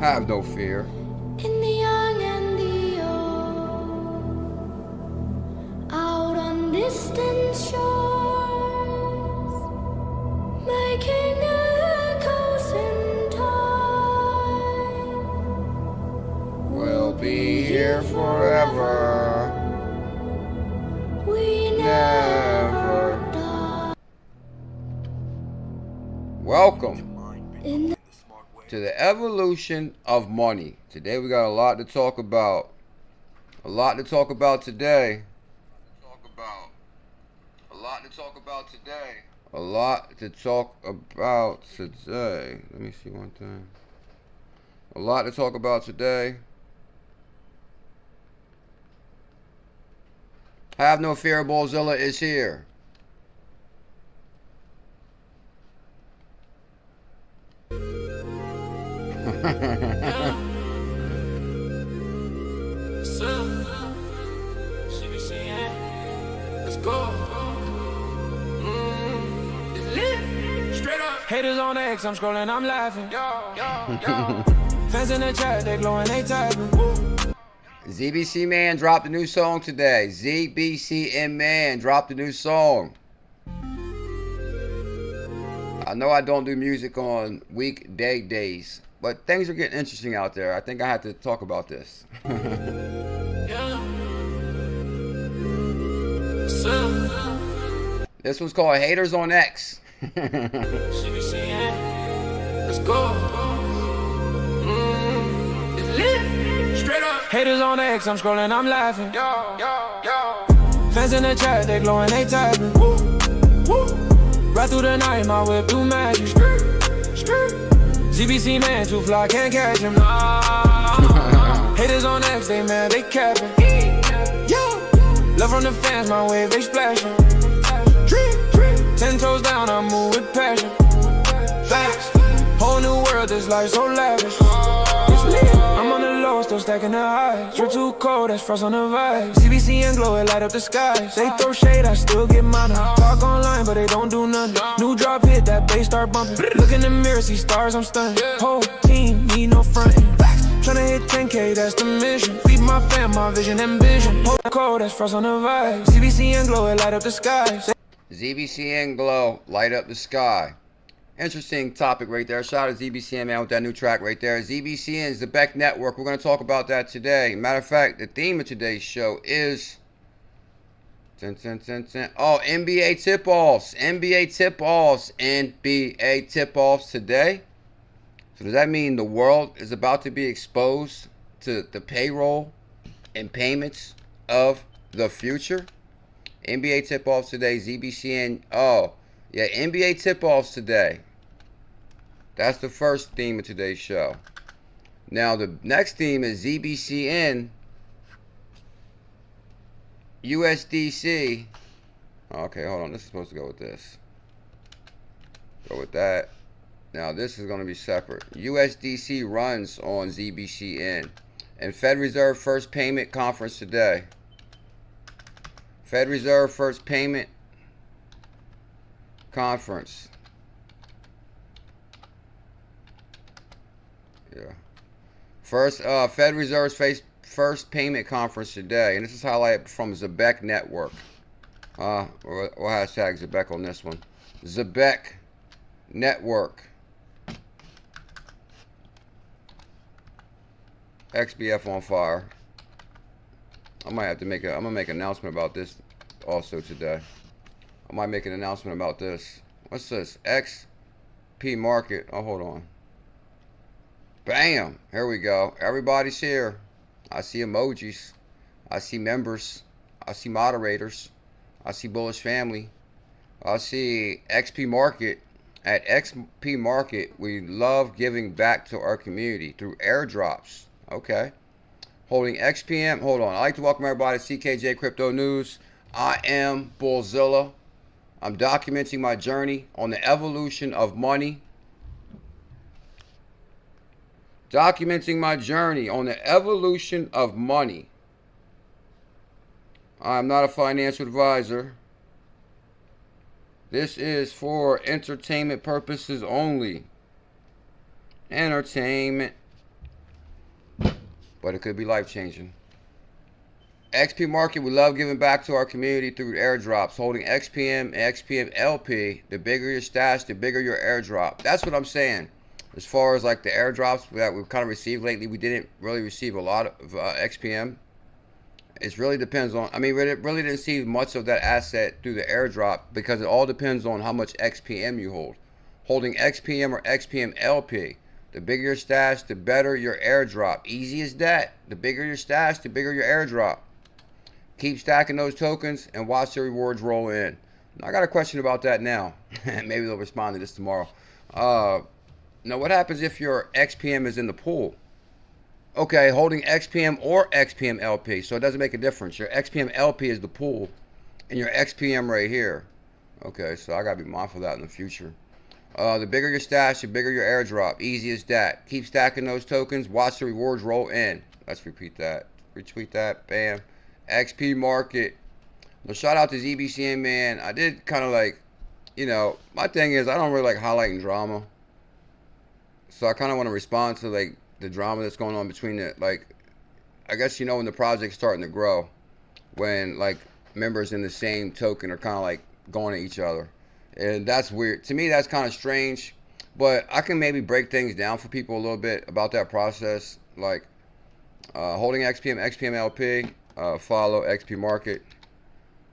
Have no fear. In the young and the old, out on distant shores, making echoes in time. We'll be here forever. We never die. Welcome In the to the evolution of money. Today we got a lot to talk about. A lot to talk about today. A lot to talk about today. Let me see one thing. A lot to talk about today. Have no fear, Bullzilla is here. Let's go. Haters on X, I'm scrolling, I'm laughing. Fans in the chat, they glowing, they typing. ZBCN-Man dropped a new song today. ZBCN-Man dropped a new song. I know I don't do music on weekday days, but things are getting interesting out there. I think I have to talk about this. This one's called Haters on X. Let's go. Straight up. Haters on X, I'm scrolling, I'm laughing. Fans in the chat, they glowing, they typing. Right through the night, my whip do magic. ZBCN-Man, too fly, can't catch him. Haters on X, they mad, they capping. Love from the fans, my wave, they splashing. 10 toes down, I move with passion. Facts, whole new world, this life so lavish. I'm on the low, still stacking the highs. You're too cold, that's frost on the vibe. ZBCN glow, it light up the skies. They throw shade, I still get mine. Talk online, but they don't do nothing. New drop hit, that bass start bumping. Look in the mirror, see stars, I'm stunning. Whole team, need no frontin'. Tryna hit 10K, that's the mission. Feed my fam, my vision, ambition. Whole cold, that's frost on the vibe. ZBCN glow, it light up the skies. ZBCN glow, light up the sky. Interesting topic right there. Shout out to ZBCN-Man with that new track right there. ZBCN is the Beck Network. We're going to talk about that today. Matter of fact, the theme of today's show is NBA tip-offs. NBA tip-offs. NBA tip-offs today. So does that mean the world is about to be exposed to the payroll and payments of the future? NBA tip-offs today. ZBCN. Oh, yeah, NBA tip-offs today. That's the first theme of today's show. Now, the next theme is ZBCN USDC. Okay, hold on. This is supposed to go with this. Go with that. Now, this is going to be separate. USDC runs on ZBCN. And Fed Reserve First Payment Conference today. Fed Reserve First Payment Conference. Yeah. First, Fed Reserve's First Payment Conference today. And this is highlighted from Zebeck Network. We'll hashtag Zebeck on this one. Zebeck Network. XBF on fire. I might have to make I'm gonna make an announcement about this also today. I might make an announcement about this. What's this? Xpmarket. Oh, hold on. Bam! Here we go. Everybody's here. I see emojis. I see members. I see moderators. I see Bullish Family. I see Xpmarket. At Xpmarket, we love giving back to our community through airdrops. Okay. Holding XPM. Hold on. I'd like to welcome everybody to CKJ Crypto News. I am Bullzilla. I'm documenting my journey on the evolution of money. Documenting my journey on the evolution of money. I'm not a financial advisor. This is for entertainment purposes only. Entertainment but it could be life-changing. Xpmarket, we love giving back to our community through airdrops. Holding XPM and XPM LP, the bigger your stash, the bigger your airdrop. That's what I'm saying. As far as like the airdrops that we've kind of received lately, we didn't really receive a lot of XPM. It really depends on, I mean, we really didn't see much of that asset through the airdrop because it all depends on how much XPM you hold. Holding XPM or XPM LP, the bigger your stash, the better your airdrop. Easy as that. The bigger your stash, the bigger your airdrop. Keep stacking those tokens and watch the rewards roll in. Now, I got a question about that now. Maybe they'll respond to this tomorrow. Now, what happens if your XPM is in the pool? Okay, holding XPM or XPM LP, so it doesn't make a difference. Your XPM LP is the pool, and your XPM right here. Okay, so I gotta be mindful of that in the future. The bigger your stash, the bigger your airdrop. Easy as that. Keep stacking those tokens. Watch the rewards roll in. Let's repeat that. Retweet that. Bam. Xpmarket. Now, shout out to ZBCN-Man. I did kind of like, you know, my thing is I don't really like highlighting drama. So I kind of want to respond to like the drama that's going on between the, like, I guess, you know, when the project's starting to grow, when like members in the same token are kind of like going at each other. And that's weird. To me, that's kind of strange. But I can maybe break things down for people a little bit about that process. Like holding XPM, XPM LP, follow Xpmarket.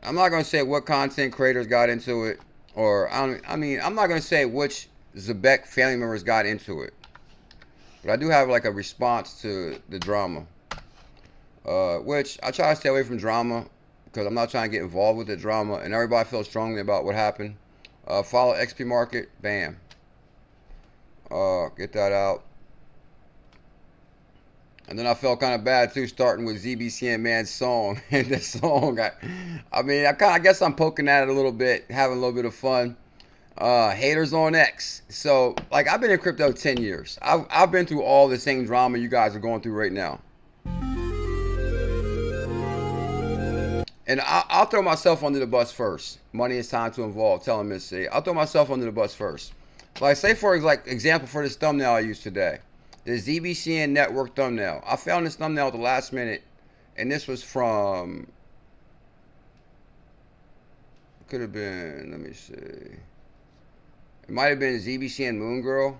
I'm not going to say what content creators got into it. Or, I mean, I'm not going to say which Zebek family members got into it. But I do have like a response to the drama. Which I try to stay away from drama because I'm not trying to get involved with the drama. And everybody feels strongly about what happened. Follow Xpmarket. Bam. Get that out. And then I felt kind of bad too, starting with ZBCN-Man's song. And the song, I mean, I guess I'm poking at it a little bit, having a little bit of fun. Haters on X. So, like, I've been in crypto 10 years. I've been through all the same drama you guys are going through right now. And I'll throw myself under the bus first. Money is time to involve. Tell him Miss C. I'll throw myself under the bus first. Like, say for example, for this thumbnail I used today. The ZBCN network thumbnail. I found this thumbnail at the last minute. And this was from... Could have been... Let me see. It might have been ZBCN Moon Girl.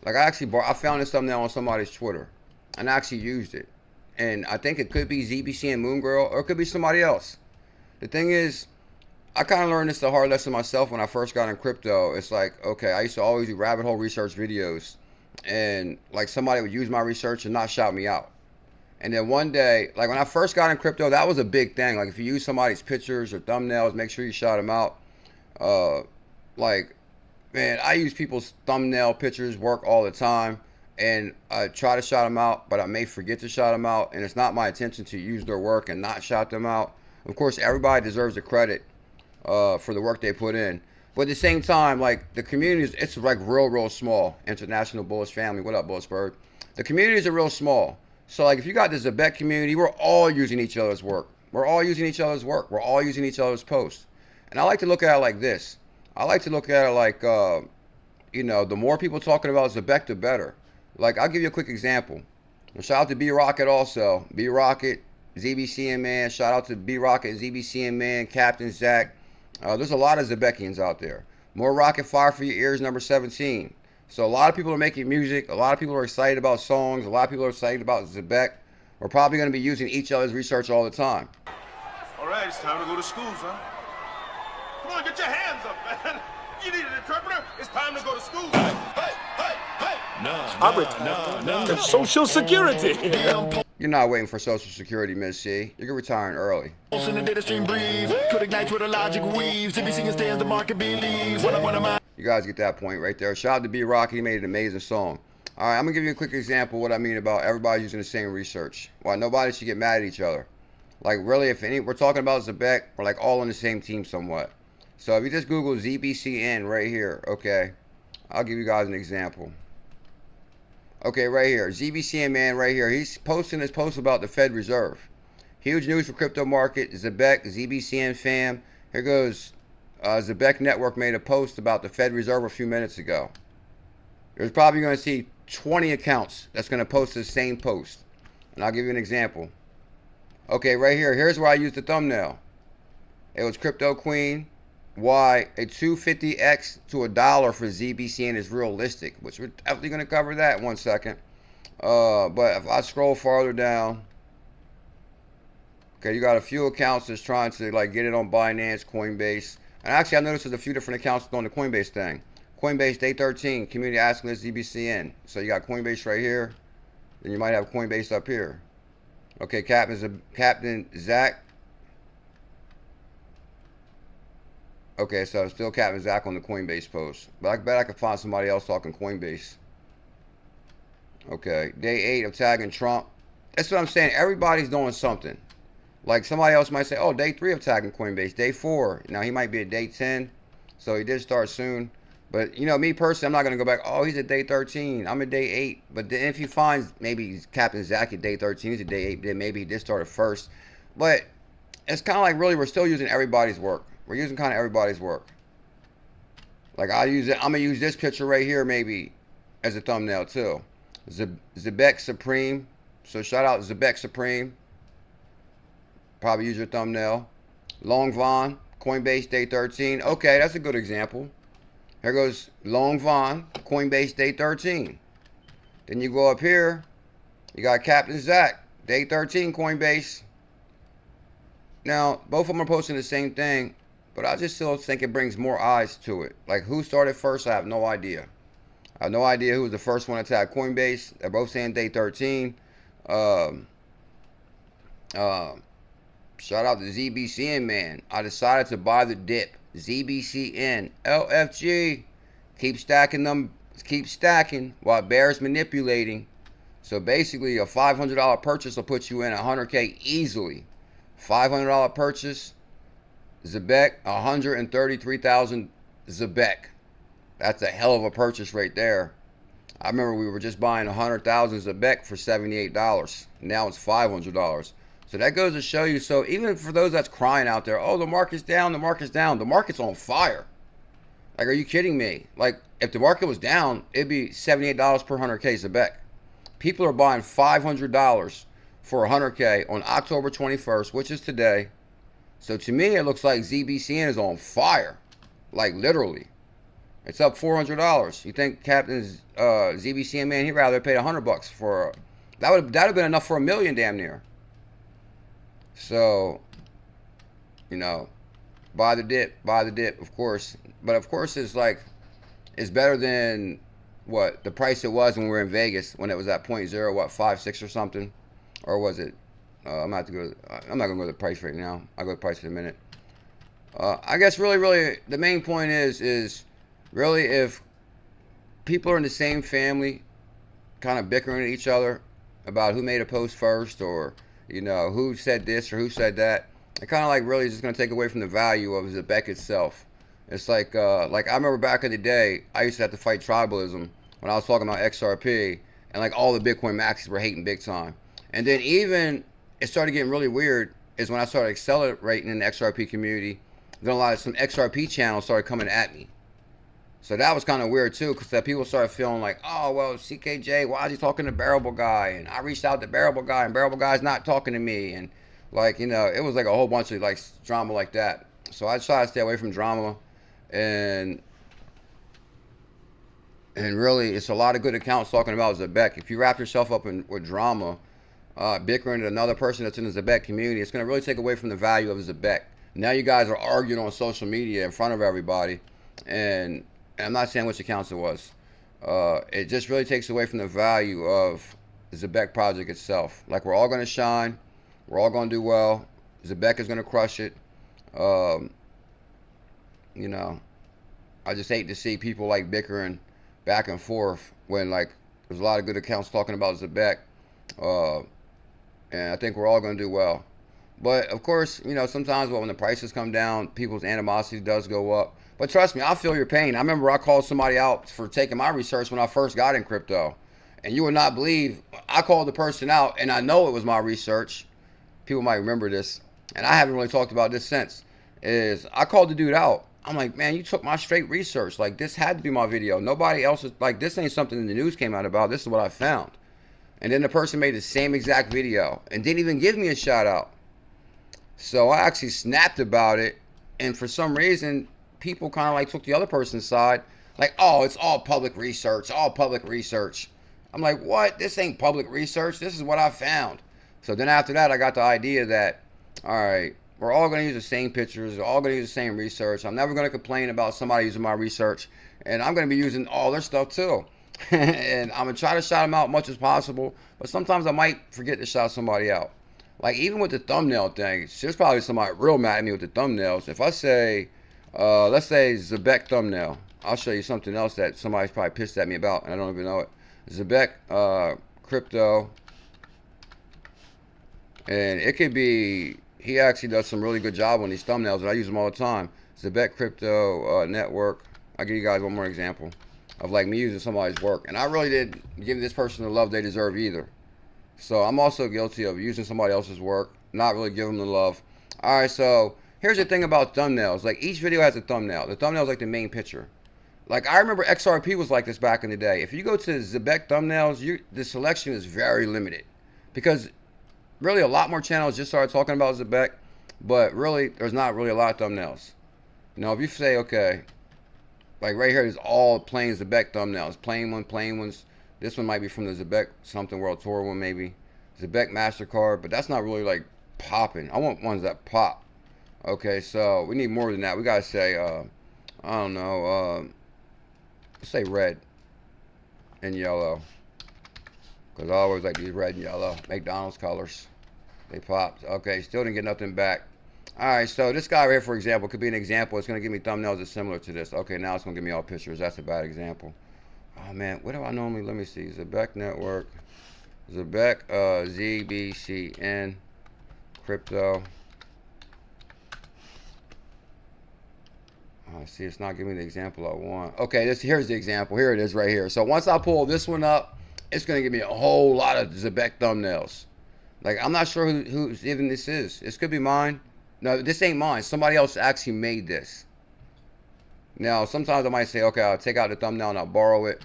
Like, I found this thumbnail on somebody's Twitter. And I actually used it. And I think it could be ZBCN Moon Girl. Or it could be somebody else. The thing is... I kind of learned this the hard lesson myself when I first got in crypto. It's like, okay, I used to always do rabbit hole research videos. And like somebody would use my research and not shout me out. And then one day, like when I first got in crypto, that was a big thing. Like if you use somebody's pictures or thumbnails, make sure you shout them out. Like, man, I use people's thumbnail pictures work all the time. And I try to shout them out, but I may forget to shout them out. And it's not my intention to use their work and not shout them out. Of course, everybody deserves the credit for the work they put in. But at the same time, like the community it's like real small. International Bullish family. What up, Bullisberg? The communities are real small. So like if you got the Zebek community, we're all using each other's work. We're all using each other's work. We're all using each other's posts. And I like to look at it like this. I like to look at it like, you know, the more people talking about Zebek, the better. Like, I'll give you a quick example. Shout out to B-Rocket also. B-Rocket, ZBCN-Man. Shout out to B-Rocket, ZBCN-Man, Captain Zach. There's a lot of Zebekians out there. More rocket fire for your ears, number 17. So a lot of people are making music. A lot of people are excited about songs. A lot of people are excited about Zebek. We're probably going to be using each other's research all the time. All right, it's time to go to school, son. Come on, get your hands up, man. You need an interpreter? It's time to go to school. Hey. No. Social Security. You're not waiting for Social Security, Miss C. You're retiring early. In the data stream breathe, could ignite with a logic weaves. ZBCN stands, the market believes. One of my... You guys get that point right there. Shout out to B-Rock. He made an amazing song. All right, I'm going to give you a quick example of what I mean about everybody using the same research. Why nobody should get mad at each other. Like, really, if we're talking about Zebek, we're like all on the same team somewhat. So if you just Google ZBCN right here, okay, I'll give you guys an example. Okay, right here, ZBCN-Man right here. He's posting his post about the Fed Reserve. Huge news for crypto market. Zebek, ZBCN fam. Here goes. Zebek Network made a post about the Fed Reserve a few minutes ago. There's probably going to see 20 accounts that's going to post the same post. And I'll give you an example. Okay, right here. Here's where I used the thumbnail. It was Crypto Queen. Why a 250x to $1 for ZBCN is realistic, which we're definitely going to cover that in 1 second. But if I scroll farther down, okay, you got a few accounts that's trying to like get it on Binance, Coinbase. And actually, I noticed there's a few different accounts on the Coinbase thing. Coinbase Day 13, Community Asking List ZBCN. So you got Coinbase right here. Then you might have Coinbase up here. Okay, Captain Zach. Okay, so still Captain Zach on the Coinbase post. But I bet I could find somebody else talking Coinbase. Okay, Day 8 of tagging Trump. That's what I'm saying. Everybody's doing something. Like somebody else might say, oh, Day 3 of tagging Coinbase. Day 4. Now he might be at Day 10. So he did start soon. But, you know, me personally, I'm not going to go back, oh, he's at Day 13. I'm at Day 8. But then if he finds maybe Captain Zach at Day 13, he's at Day 8, then maybe he did start at first. But it's kind of like really we're still using everybody's work. We're using kind of everybody's work. Like I'm going to use this picture right here maybe as a thumbnail too. Zebek Supreme. So shout out Zebek Supreme. Probably use your thumbnail. Long Von, Coinbase Day 13. Okay, that's a good example. Here goes Long Von, Coinbase Day 13. Then you go up here. You got Captain Zach, Day 13 Coinbase. Now, both of them are posting the same thing, but I just still think it brings more eyes to it. Like, who started first, I have no idea. I have no idea who was the first one to tag Coinbase. They're both saying Day 13. Shout out to ZBCN-Man. I decided to buy the dip. ZBCN. LFG. Keep stacking them. Keep stacking while bears manipulating. So basically, a $500 purchase will put you in $100K easily. $500 purchase. Zebek, 133,000 Zebek. That's a hell of a purchase right there. I remember we were just buying 100,000 Zebek for $78. Now it's $500. So that goes to show you. So even for those that's crying out there, oh, the market's down, the market's down. The market's on fire. Like, are you kidding me? Like, if the market was down, it'd be $78 per 100K Zebek. People are buying $500 for 100K on October 21st, which is today. So to me, it looks like ZBCN is on fire. Like, literally. It's up $400. You think Captain's ZBCN-Man, he'd rather paid $100 for that'd have been enough for $1 million damn near. So, you know, buy the dip, of course. But of course, it's like, it's better than what the price it was when we were in Vegas, when it was at 0.056 or something, or was it? I'm not gonna go to the price right now. I'll go to the price in a minute. I guess really, the main point is really if people are in the same family, kind of bickering at each other about who made a post first, or you know, who said this or who said that, it kind of like really is just going to take away from the value of Zebek itself. It's like I remember back in the day, I used to have to fight tribalism when I was talking about XRP, and like all the Bitcoin maxis were hating big time. And then even it started getting really weird is when I started accelerating in the XRP community, then some XRP channels started coming at me. So that was kind of weird too, because people started feeling like, oh, well, CKJ, why is he talking to Bearable Guy? And I reached out to Bearable Guy, and Bearable Guy's not talking to me. And like, you know, it was like a whole bunch of like drama like that. So I decided to stay away from drama, and really, it's a lot of good accounts talking about Zebek. If you wrap yourself up with drama, bickering to another person that's in the Zebek community, it's going to really take away from the value of Zebek. Now you guys are arguing on social media in front of everybody, and I'm not saying which accounts it was. It just really takes away from the value of the Zebek project itself. Like, we're all going to shine. We're all going to do well. Zebek is going to crush it. You know, I just hate to see people like bickering back and forth when like there's a lot of good accounts talking about Zebek. And I think we're all going to do well. But of course, you know, sometimes when the prices come down, people's animosity does go up. But trust me, I feel your pain. I remember I called somebody out for taking my research when I first got in crypto. And you would not believe, I called the person out, and I know it was my research. People might remember this. And I haven't really talked about this since. Is I called the dude out, I'm like, man, you took my straight research. Like, this had to be my video. Nobody else is like, this ain't something the news came out about. This is what I found. And then the person made the same exact video and didn't even give me a shout out. So I actually snapped about it. And for some reason, people kind of like took the other person's side. Like, oh, it's all public research, all public research. I'm like, what? This ain't public research. This is what I found. So then after that, I got the idea that, all right, we're all going to use the same pictures. We're all going to use the same research. I'm never going to complain about somebody using my research. And I'm going to be using all their stuff too. And I'm going to try to shout them out as much as possible. But sometimes I might forget to shout somebody out. Like, even with the thumbnail thing, there's probably somebody real mad at me with the thumbnails. If I say, let's say Zebek thumbnail, I'll show you something else that somebody's probably pissed at me about, and I don't even know it. Zebek crypto, and it could be, he actually does some really good job on these thumbnails, and I use them all the time. Zebek crypto network. I'll give you guys one more example of like me using somebody's work, and I really didn't give this person the love they deserve either. So I'm also guilty of using somebody else's work, not really giving them the love. All right, so here's the thing about thumbnails. Like, each video has a thumbnail. The thumbnail is like the main picture. Like, I remember XRP was like this back in the day. If you go to Zebek thumbnails, the selection is very limited. Because really a lot more channels just started talking about Zebek, but really there's not really a lot of thumbnails. You know, if you say, okay, like right here is all plain Zebek thumbnails, plain ones. This one might be from the Zebek something World Tour one maybe. Zebek MasterCard, but that's not really like popping. I want ones that pop. Okay, so we need more than that. We gotta say, I don't know, let's say red and yellow. Because I always like these red and yellow. McDonald's colors. They popped. Okay, still didn't get nothing back. Alright, so this guy right here, for example, could be an example. It's going to give me thumbnails that's similar to this. Okay, now it's going to give me all pictures. That's a bad example. Oh, man. What do I normally... Let me see. Zebek Network. Zebek, ZBCN. Crypto. Oh, see, it's not giving me the example I want. Okay, here's the example. Here it is right here. So once I pull this one up, it's going to give me a whole lot of Zebek thumbnails. Like, I'm not sure who even this is. This could be mine. No, this ain't mine. Somebody else actually made this. Now, sometimes I might say, okay, I'll take out the thumbnail and I'll borrow it.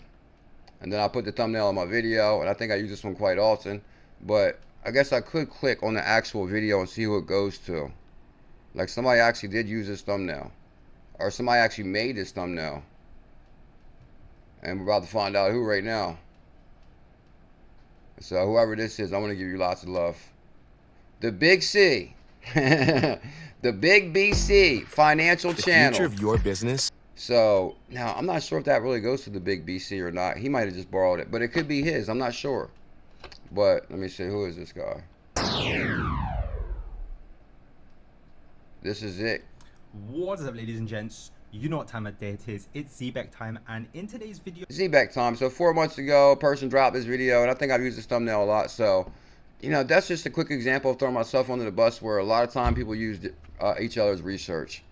And then I'll put the thumbnail on my video. And I think I use this one quite often. But I guess I could click on the actual video and see who it goes to. Like, somebody actually did use this thumbnail. Or somebody actually made this thumbnail. And we're about to find out who right now. So whoever this is, I want to give you lots of love. The Big C. The Big BC Financial Channel. The future of your business. So now I'm not sure if that really goes to the Big BC or not. He might have just borrowed it, but it could be his. I'm not sure. But let me see, who is this guy? This is it. What is up, ladies and gents? You know what time of day it is. It's Zebek time, and in today's video, Zebek time. So 4 months ago, a person dropped this video, and I think I've used this thumbnail a lot. So, you know, that's just a quick example of throwing myself under the bus, where a lot of time people use each other's research.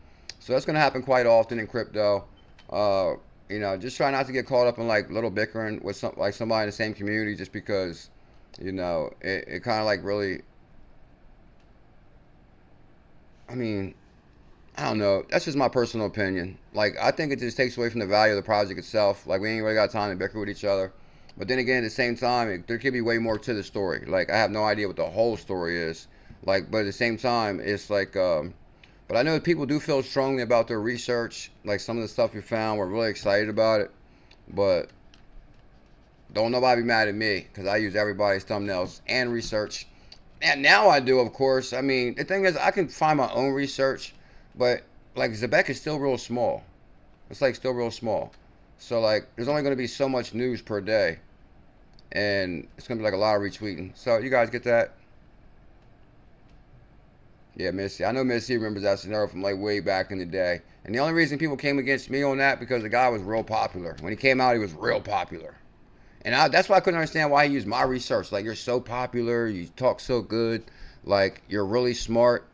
So that's going to happen quite often in crypto. You know, just try not to get caught up in like little bickering with somebody in the same community, just because, you know, it kind of like really, I mean, I don't know. That's just my personal opinion. Like, I think it just takes away from the value of the project itself. Like, we ain't really got time to bicker with each other. But then again, at the same time, there could be way more to the story. Like, I have no idea what the whole story is. Like, but at the same time, it's like, but I know people do feel strongly about their research. Like, some of the stuff we found, we're really excited about it. But don't nobody be mad at me, because I use everybody's thumbnails and research. And now I do, of course. I mean, the thing is, I can find my own research. But, like, Zebek is still real small. It's, like, still real small. So, like, there's only going to be so much news per day. And it's going to be, like, a lot of retweeting. So, you guys get that? Yeah, Missy. I know Missy remembers that scenario from, like, way back in the day. And the only reason people came against me on that, because the guy was real popular. When he came out, he was real popular. And that's why I couldn't understand why he used my research. Like, you're so popular. You talk so good. Like, you're really smart.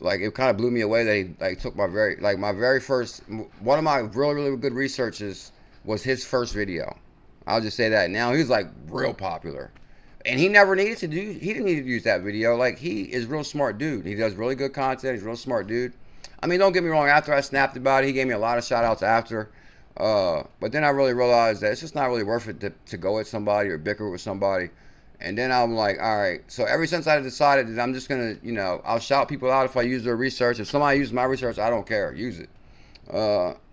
Like, it kind of blew me away that he like took my very first, one of my really good researches was his first video. I'll just say that. Now he's like real popular, and he never needed to he didn't need to use that video. Like, he is a real smart dude. He does really good content. He's a real smart dude. I mean, don't get me wrong. After I snapped about it, he gave me a lot of shout outs after. But then I really realized that it's just not really worth it to go at somebody or bicker with somebody. And then I'm like, all right. So ever since I decided that I'm just going to, you know, I'll shout people out if I use their research. If somebody uses my research, I don't care. Use it.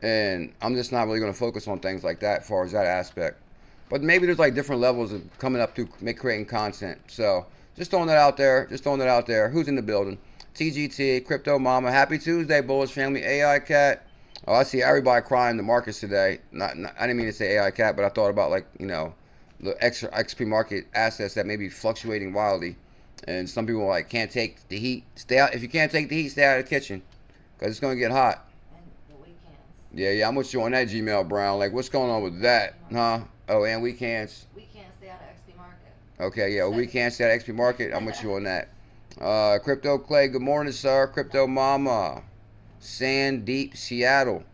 And I'm just not really going to focus on things like that as far as that aspect. But maybe there's like different levels of coming up to creating content. So just throwing that out there. Just throwing that out there. Who's in the building? TGT, Crypto Mama. Happy Tuesday, Bullish Family. AI Cat. Oh, I see everybody crying in the markets today. I didn't mean to say AI Cat, but I thought about, like, you know, the XRPL assets that may be fluctuating wildly. And some people like can't take the heat. Stay out. If you can't take the heat, stay out of the kitchen, because it's going to get hot. And the weekends. Yeah, I'm with you on that, Gmail Brown. Like, what's going on with that, huh? Oh, and weekends. We can't stay out of XP Market. Okay, yeah, we can't stay at XP Market. I'm with you on that. Crypto Clay, good morning, sir. Crypto Mama. Sand Deep, Seattle.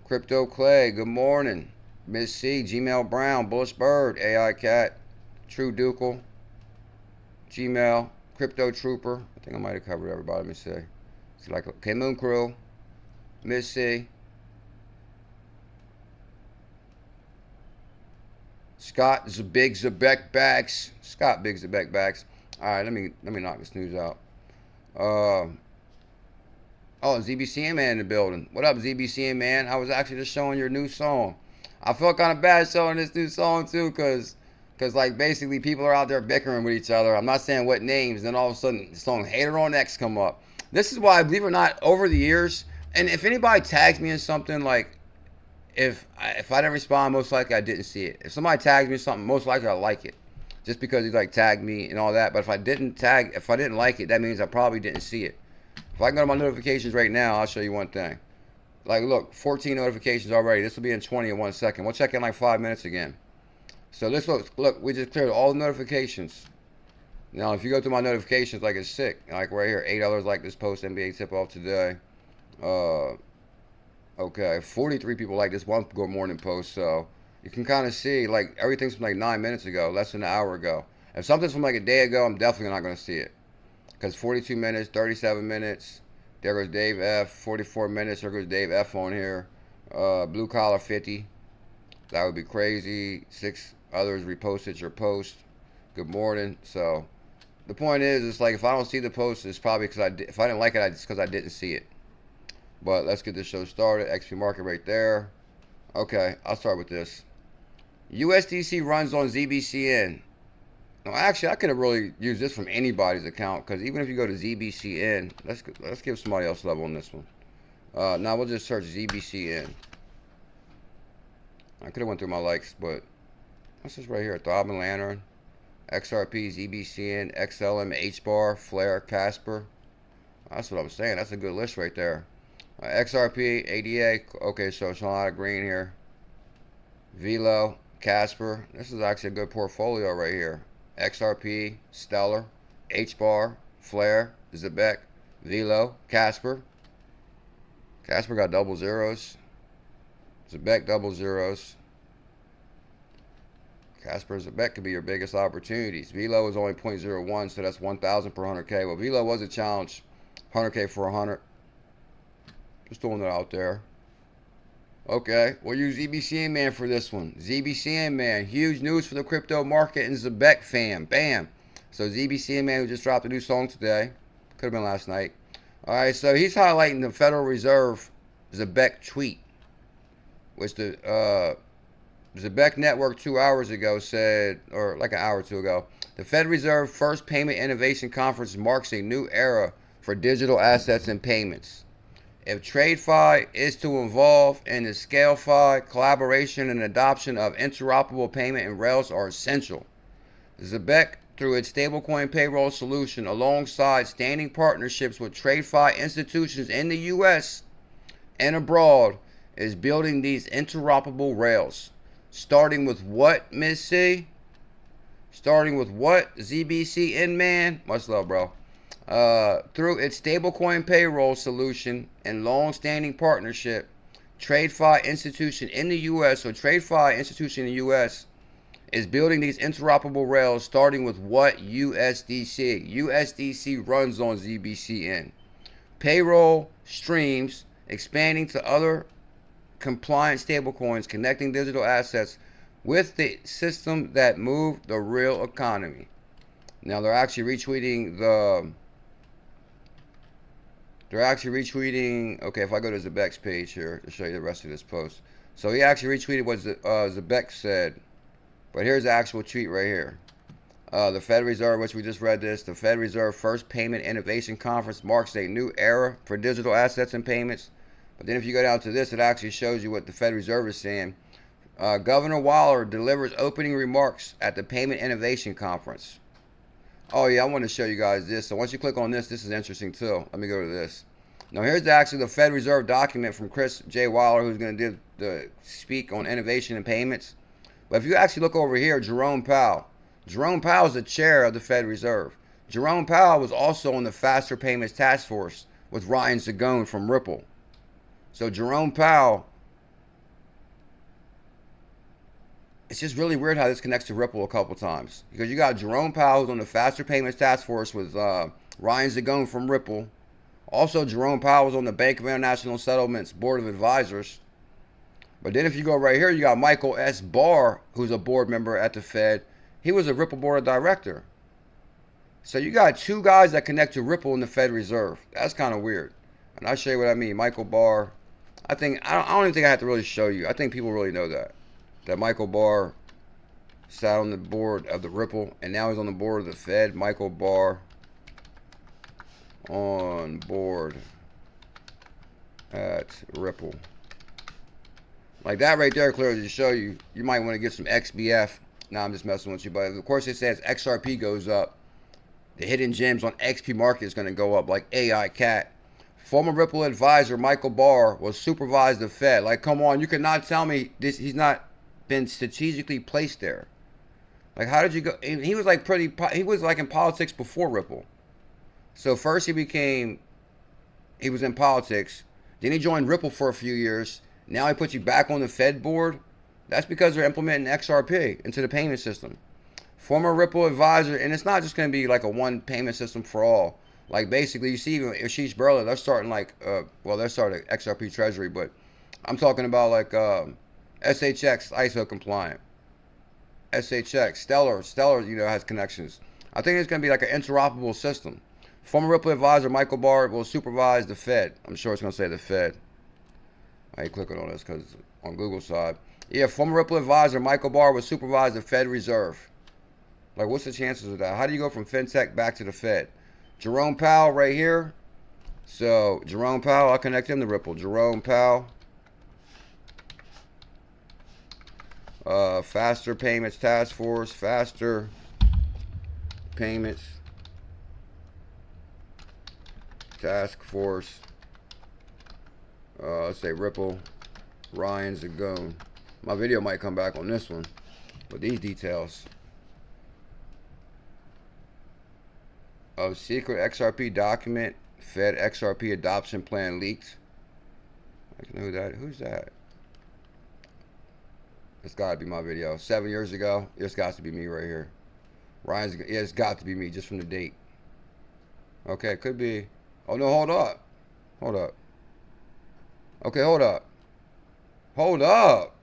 Crypto Clay, good morning. Miss C, Gmail Brown, Bullish Bird, AI Cat, True Ducal, Gmail, Crypto Trooper. I think I might have covered everybody. Let me see. It's like K Moon Crew, Miss C, Scott Big Zebek Bags. Scott Big Zebek Bags. All right, let me knock this news out. Oh, ZBCN-Man in the building. What up, ZBCN-Man? I was actually just showing your new song. I felt kind of bad showing this new song too, cause like basically people are out there bickering with each other. I'm not saying what names. Then all of a sudden the song "Hater on X" come up. This is why, believe it or not, over the years, and if anybody tags me in something, like if I didn't respond, most likely I didn't see it. If somebody tags me in something, most likely I like it, just because he like tagged me and all that. But if I didn't like it, that means I probably didn't see it. If I can go to my notifications right now, I'll show you one thing. Like, look, 14 notifications already. This will be in 20 in 1 second. We'll check in like 5 minutes again. So let's look, we just cleared all the notifications. Now, if you go through my notifications, like, it's sick. Like right here, $8 like this post, NBA tip off today. Okay, 43 people like this one Good Morning post. So you can kind of see, like, everything's from like 9 minutes ago, less than an hour ago. If something's from like a day ago, I'm definitely not going to see it. Because 42 minutes, 37 minutes. There goes Dave F. 44 minutes. There goes Dave F on here. Blue Collar 50. That would be crazy. 6 others reposted your post. Good morning. So the point is, it's like if I don't see the post, it's probably because if I didn't like it, it's because I didn't see it. But let's get this show started. XP Market right there. Okay, I'll start with this. USDC runs on ZBCN. No, actually, I could have really used this from anybody's account, because even if you go to ZBCN, let's give somebody else level on this one. Now we'll just search ZBCN. I could have went through my likes, but what's this right here? Throbbing Lantern, XRP, ZBCN, XLM, HBAR, Flare, Casper. That's what I'm saying. That's a good list right there. XRP, ADA. Okay, so it's a lot of green here. Velo, Casper. This is actually a good portfolio right here. XRP, Stellar, HBAR, Flare, Zebek, Velo, Casper. Casper got double zeros. Zebek double zeros. Casper and Zebek could be your biggest opportunities. Velo is only 0.01, so that's 1,000 per 100K. Well, Velo was a challenge. 100K for 100. Just throwing it out there. Okay, we'll use ZBCN-Man for this one. ZBCN-Man, huge news for the crypto market and Zebek fam. Bam. So ZBCN-Man, who just dropped a new song today. Could have been last night. All right, so he's highlighting the Federal Reserve Zebek tweet, which the Zebek Network 2 hours ago said, or like an hour or two ago, the Fed Reserve First Payment Innovation Conference marks a new era for digital assets and payments. If TradeFi is to evolve and the ScaleFi, collaboration and adoption of interoperable payment and rails are essential. Zebek, through its stablecoin payroll solution, alongside standing partnerships with TradeFi institutions in the U.S. and abroad, is building these interoperable rails. Starting with what, Miss C? Starting with what? ZBCN-Man? Much love, bro. Through its stablecoin payroll solution and long-standing partnership, TradeFi institution in the U.S. So TradeFi institution in the U.S. is building these interoperable rails, starting with what? USDC. USDC runs on ZBCN. payroll streams, expanding to other compliant stablecoins, connecting digital assets with the system that move the real economy. Now they're actually retweeting the. Okay, if I go to Zebek's page here to show you the rest of this post. So he actually retweeted what Zebek said. But here's the actual tweet right here. The Fed Reserve, which we just read this, the Fed Reserve First Payment Innovation Conference marks a new era for digital assets and payments. But then if you go down to this, it actually shows you what the Fed Reserve is saying. Governor Waller delivers opening remarks at the Payment Innovation Conference. Oh yeah, I want to show you guys this. So once you click on this, this is interesting too. Let me go to this. Now here's actually the Fed Reserve document from Chris J. Waller, who's going to speak on innovation and payments. But if you actually look over here, Jerome Powell. Jerome Powell is the chair of the Fed Reserve. Jerome Powell was also on the Faster Payments Task Force with Ryan Zagone from Ripple. So Jerome Powell, it's just really weird how this connects to Ripple a couple times. Because you got Jerome Powell who's on the Faster Payments Task Force with Ryan Zagone from Ripple. Also, Jerome Powell was on the Bank of International Settlements Board of Advisors. But then if you go right here, you got Michael S. Barr, who's a board member at the Fed. He was a Ripple board of director. So you got two guys that connect to Ripple in the Fed Reserve. That's kind of weird. And I'll show you what I mean. Michael Barr. I don't even think I have to really show you. I think people really know that Michael Barr sat on the board of the Ripple, and now he's on the board of the Fed. Michael Barr on board at Ripple. Like that right there clearly to show you, you might want to get some XBF. Now I'm just messing with you, but of course it says XRP goes up. The hidden gems on Xpmarket is going to go up, like AI Cat. Former Ripple advisor Michael Barr will supervise the Fed. Like, come on, you cannot tell me this. He's not been strategically placed there. Like, how did you go? He was like he was like in politics before Ripple. So first he was in politics. Then he joined Ripple for a few years. Now he puts you back on the Fed board. That's because they're implementing XRP into the payment system. Former Ripple advisor, and it's not just going to be like a one payment system for all. Like basically, you see even Ashish Berla, they're starting like, they're starting XRP Treasury, but I'm talking about like SHX ISO compliant. SHX, Stellar, has connections. I think it's going to be like an interoperable system. Former Ripple advisor Michael Barr will supervise the Fed. I'm sure it's going to say the Fed. I ain't clicking on this because on Google side. Yeah, former Ripple advisor Michael Barr will supervise the Fed Reserve. Like, what's the chances of that? How do you go from FinTech back to the Fed? Jerome Powell right here. So, Jerome Powell, I'll connect him to Ripple. Jerome Powell. Faster Payments Task Force. Faster Payments Task Force. Let's say Ripple. Ryan Zagone. My video might come back on this one. But these details. Secret XRP document. Fed XRP adoption plan leaked. I can know that. Who's that? It's got to be my video. 7 years ago. It's got to be me right here. Ryan's. Yeah, it's got to be me just from the date. Okay, it could be. Oh no, hold up. Hold up. Okay, hold up. Hold up.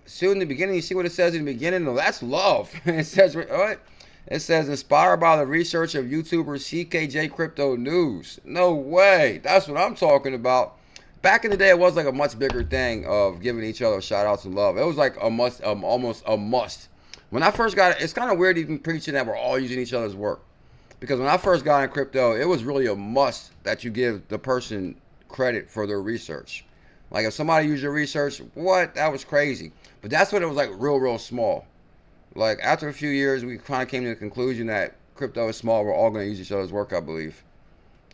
See in the beginning, you see what it says in the beginning? No, that's love. It says, what? It says, inspired by the research of YouTuber CKJ Crypto News. No way. That's what I'm talking about. Back in the day, it was like a much bigger thing of giving each other shout outs and love. It was like a must, almost a must. When I first got it, it's kind of weird even preaching that we're all using each other's work. Because when I first got in crypto, it was really a must that you give the person credit for their research. Like if somebody used your research, what? That was crazy. But that's when it was like real small. Like after a few years, we kind of came to the conclusion that crypto is small. We're all going to use each other's work, I believe.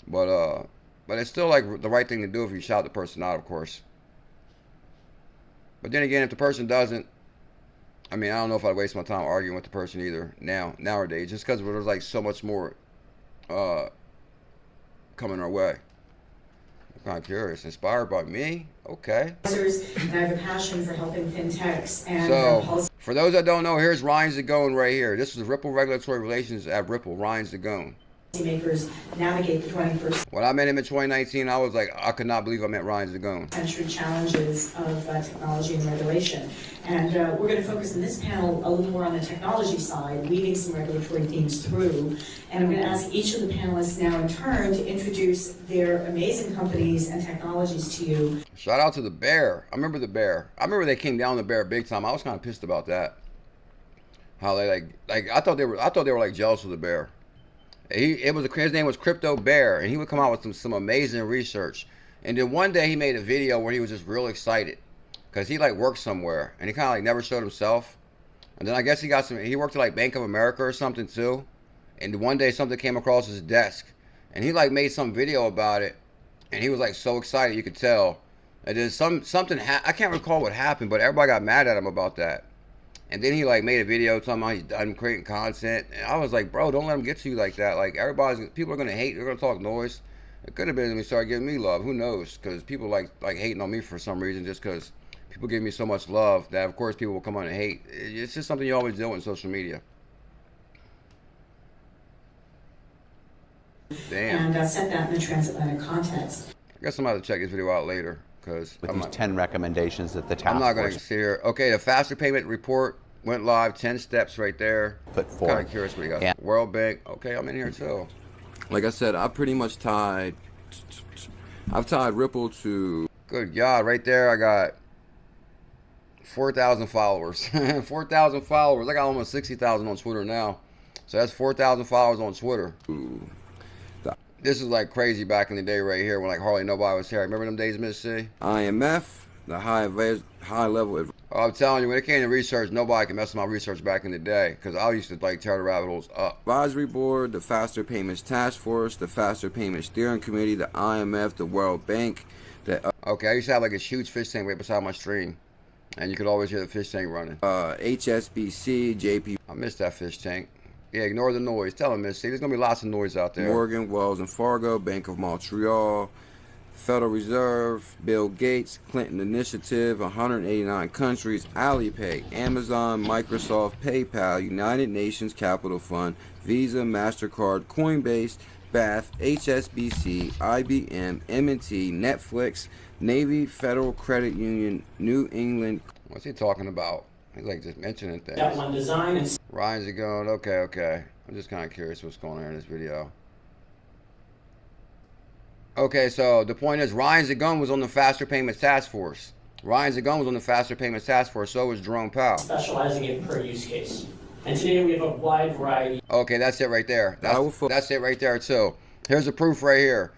But it's still like the right thing to do if you shout the person out, of course. But then again, if the person doesn't, I mean, I don't know if I'd waste my time arguing with the person either nowadays, just because there's like so much more coming our way. I'm kind of curious. Inspired by me? Okay. I have a passion for helping fintechs and so, for those that don't know, here's Ryan Zagone right here. This is Ripple Regulatory Relations at Ripple, Ryan Zagone. Makers navigate the 21st When I met him in 2019, I was like, I could not believe I met Ryan Zagone. century challenges of technology and regulation. And we're going to focus in this panel a little more on the technology side, weaving some regulatory themes through. And I'm going to ask each of the panelists now in turn to introduce their amazing companies and technologies to you. Shout out to the Bear. I remember the Bear. I remember they came down the Bear big time. I was kind of pissed about that. How they like I thought they were like jealous of the Bear. His name was Crypto Bear, and he would come out with some amazing research. And then one day he made a video where he was just real excited because he like worked somewhere and he kind of like never showed himself. And then I guess he worked at like Bank of America or something too. And one day something came across his desk and he like made some video about it, and he was like so excited, you could tell. And then something I can't recall what happened, but everybody got mad at him about that. And then he like made a video talking about he's done creating content. And I was like, bro, don't let him get to you like that. Like people are gonna hate. They're gonna talk noise. It could have been when he started giving me love. Who knows? Because people like hating on me for some reason, just because people give me so much love that of course people will come on and hate. It's just something you always do in social media. Damn. And set that in a transatlantic context. I guess I'm gonna have to check this video out later because with these 10 recommendations that the task I'm not gonna force sit here. Okay, the faster payment report went live. 10 steps right there. put forward. Kind of curious what you got. World Bank. Okay, I'm in here too. Like I said, I pretty much I've tied Ripple to. Good God, right there I got 4,000 followers. 4,000 followers. I got almost 60,000 on Twitter now. So that's 4,000 followers on Twitter. Ooh. This is like crazy back in the day right here when like hardly nobody was here. Remember them days, Miss C? IMF, the high level. I'm telling you, when it came to research, nobody can mess with my research back in the day because I used to like tear the rabbit holes up. Advisory Board, the Faster Payments Task Force, the Faster Payments Steering Committee, the IMF, the World Bank. Okay, I used to have like a huge fish tank right beside my stream, and you could always hear the fish tank running. HSBC, JP. I missed that fish tank. Yeah, ignore the noise. Tell them, Miss C. There's going to be lots of noise out there. Morgan, Wells and Fargo, Bank of Montreal, Federal Reserve, Bill Gates, Clinton Initiative, 189 countries, Alipay, Amazon, Microsoft, PayPal, United Nations Capital Fund, Visa, MasterCard, Coinbase, Bath, HSBC, IBM, M&T, Netflix, Navy, Federal Credit Union, New England. What's he talking about? He's like just mentioning things. That one design is. Ryan's going, okay. I'm just kind of curious what's going on in this video. Okay, so the point is Ryan Zagun was on the Faster Payments Task Force. Ryan Zagun was on the Faster Payments Task Force, so was Jerome Powell. Specializing in per use case. And today we have a wide variety. Okay, that's it right there. That's it right there too. Here's the proof right here.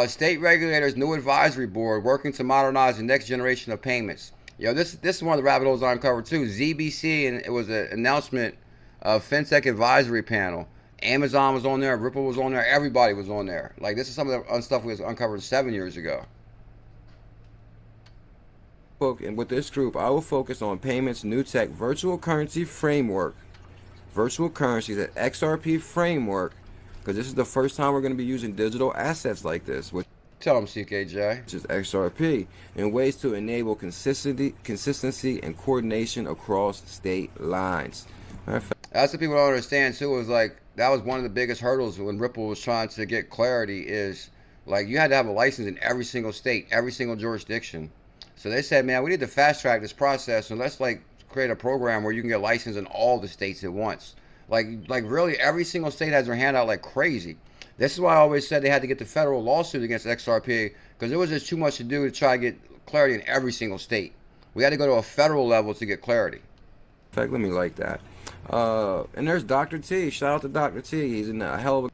State regulators' new advisory board working to modernize the next generation of payments. Yo, this is one of the rabbit holes I uncovered too. ZBC, and it was an announcement of FinTech advisory panel. Amazon was on there, Ripple was on there, everybody was on there. Like this is some of the stuff we uncovered 7 years ago. And with this group, I will focus on payments, new tech, virtual currency framework, virtual currencies, an XRP framework, because this is the first time we're going to be using digital assets like this. Tell them, CKJ. Which is XRP, and ways to enable consistency and coordination across state lines. That's what people don't understand too. Is like that was one of the biggest hurdles when Ripple was trying to get clarity. Is like you had to have a license in every single state, every single jurisdiction. So they said, man, we need to fast track this process, and let's like create a program where you can get licensed in all the states at once. Like really, every single state has their hand out like crazy. This is why I always said they had to get the federal lawsuit against XRP, because it was just too much to do to try to get clarity in every single state. We had to go to a federal level to get clarity. In fact, let me like that. And there's Dr. T. Shout out to Dr. T. He's in a hell of a...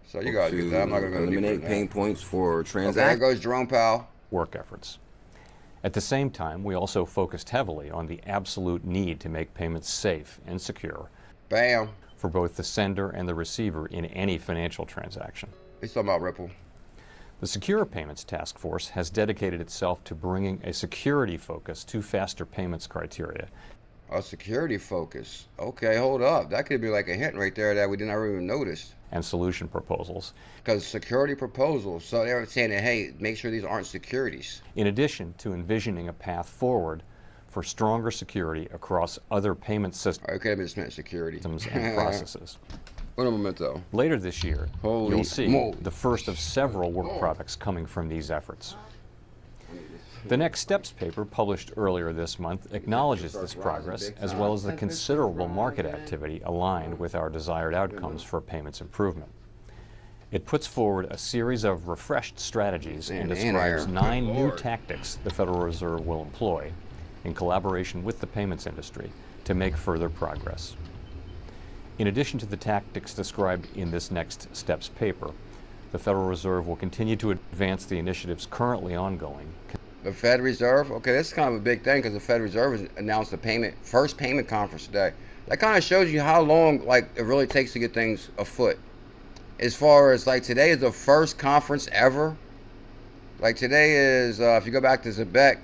So you gotta do that. I'm not going to eliminate pain points for transactions. Okay, there goes Jerome Powell. Work efforts. At the same time, we also focused heavily on the absolute need to make payments safe and secure. Bam. For both the sender and the receiver in any financial transaction. He's talking about Ripple. The Secure Payments Task Force has dedicated itself to bringing a security focus to faster payments criteria. A security focus? Okay, hold up. That could be like a hint right there that we didn't even notice. And solution proposals. Because security proposals, so they were saying that, hey, make sure these aren't securities. In addition to envisioning a path forward for stronger security across other payment systems okay, just meant security. And processes. What a memento. Later this year, Holy you'll see moly. the first of several work products coming from these efforts. The Next Steps paper, published earlier this month, acknowledges this progress as well as the considerable market activity aligned with our desired outcomes for payments improvement. It puts forward a series of refreshed strategies and describes 9 new tactics the Federal Reserve will employ in collaboration with the payments industry to make further progress. In addition to the tactics described in this Next Steps paper, the Federal Reserve will continue to advance the initiatives currently ongoing. The Fed Reserve, okay, this is kind of a big thing because the Fed Reserve has announced the first payment conference today. That kind of shows you how long it really takes to get things afoot. As far as today is the first conference ever. Today is, if you go back to ZBEC,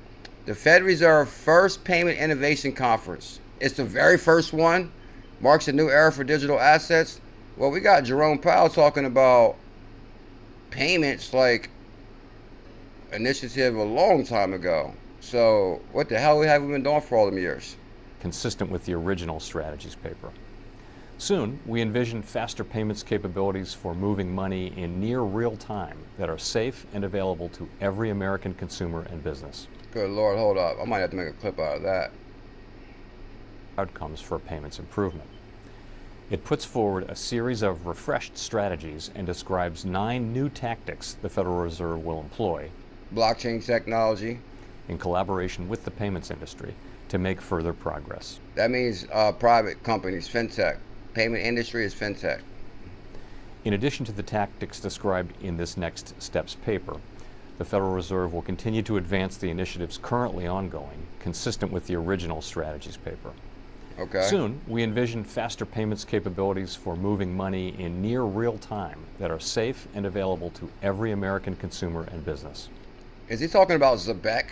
the Fed Reserve First Payment Innovation Conference. It's the very first one. Marks a new era for digital assets. Well, we got Jerome Powell talking about payments initiative a long time ago. So what the hell have we been doing for all them years? Consistent with the original strategies paper. Soon, we envision faster payments capabilities for moving money in near real time that are safe and available to every American consumer and business. Good Lord, hold up. I might have to make a clip out of that. Outcomes for payments improvement. It puts forward a series of refreshed strategies and describes 9 new tactics the Federal Reserve will employ. Blockchain technology. In collaboration with the payments industry to make further progress. That means private companies, fintech. Payment industry is fintech. In addition to the tactics described in this Next Steps paper, the Federal Reserve will continue to advance the initiatives currently ongoing, consistent with the original strategies paper. Okay. Soon, we envision faster payments capabilities for moving money in near real time that are safe and available to every American consumer and business. Is he talking about ZBEC?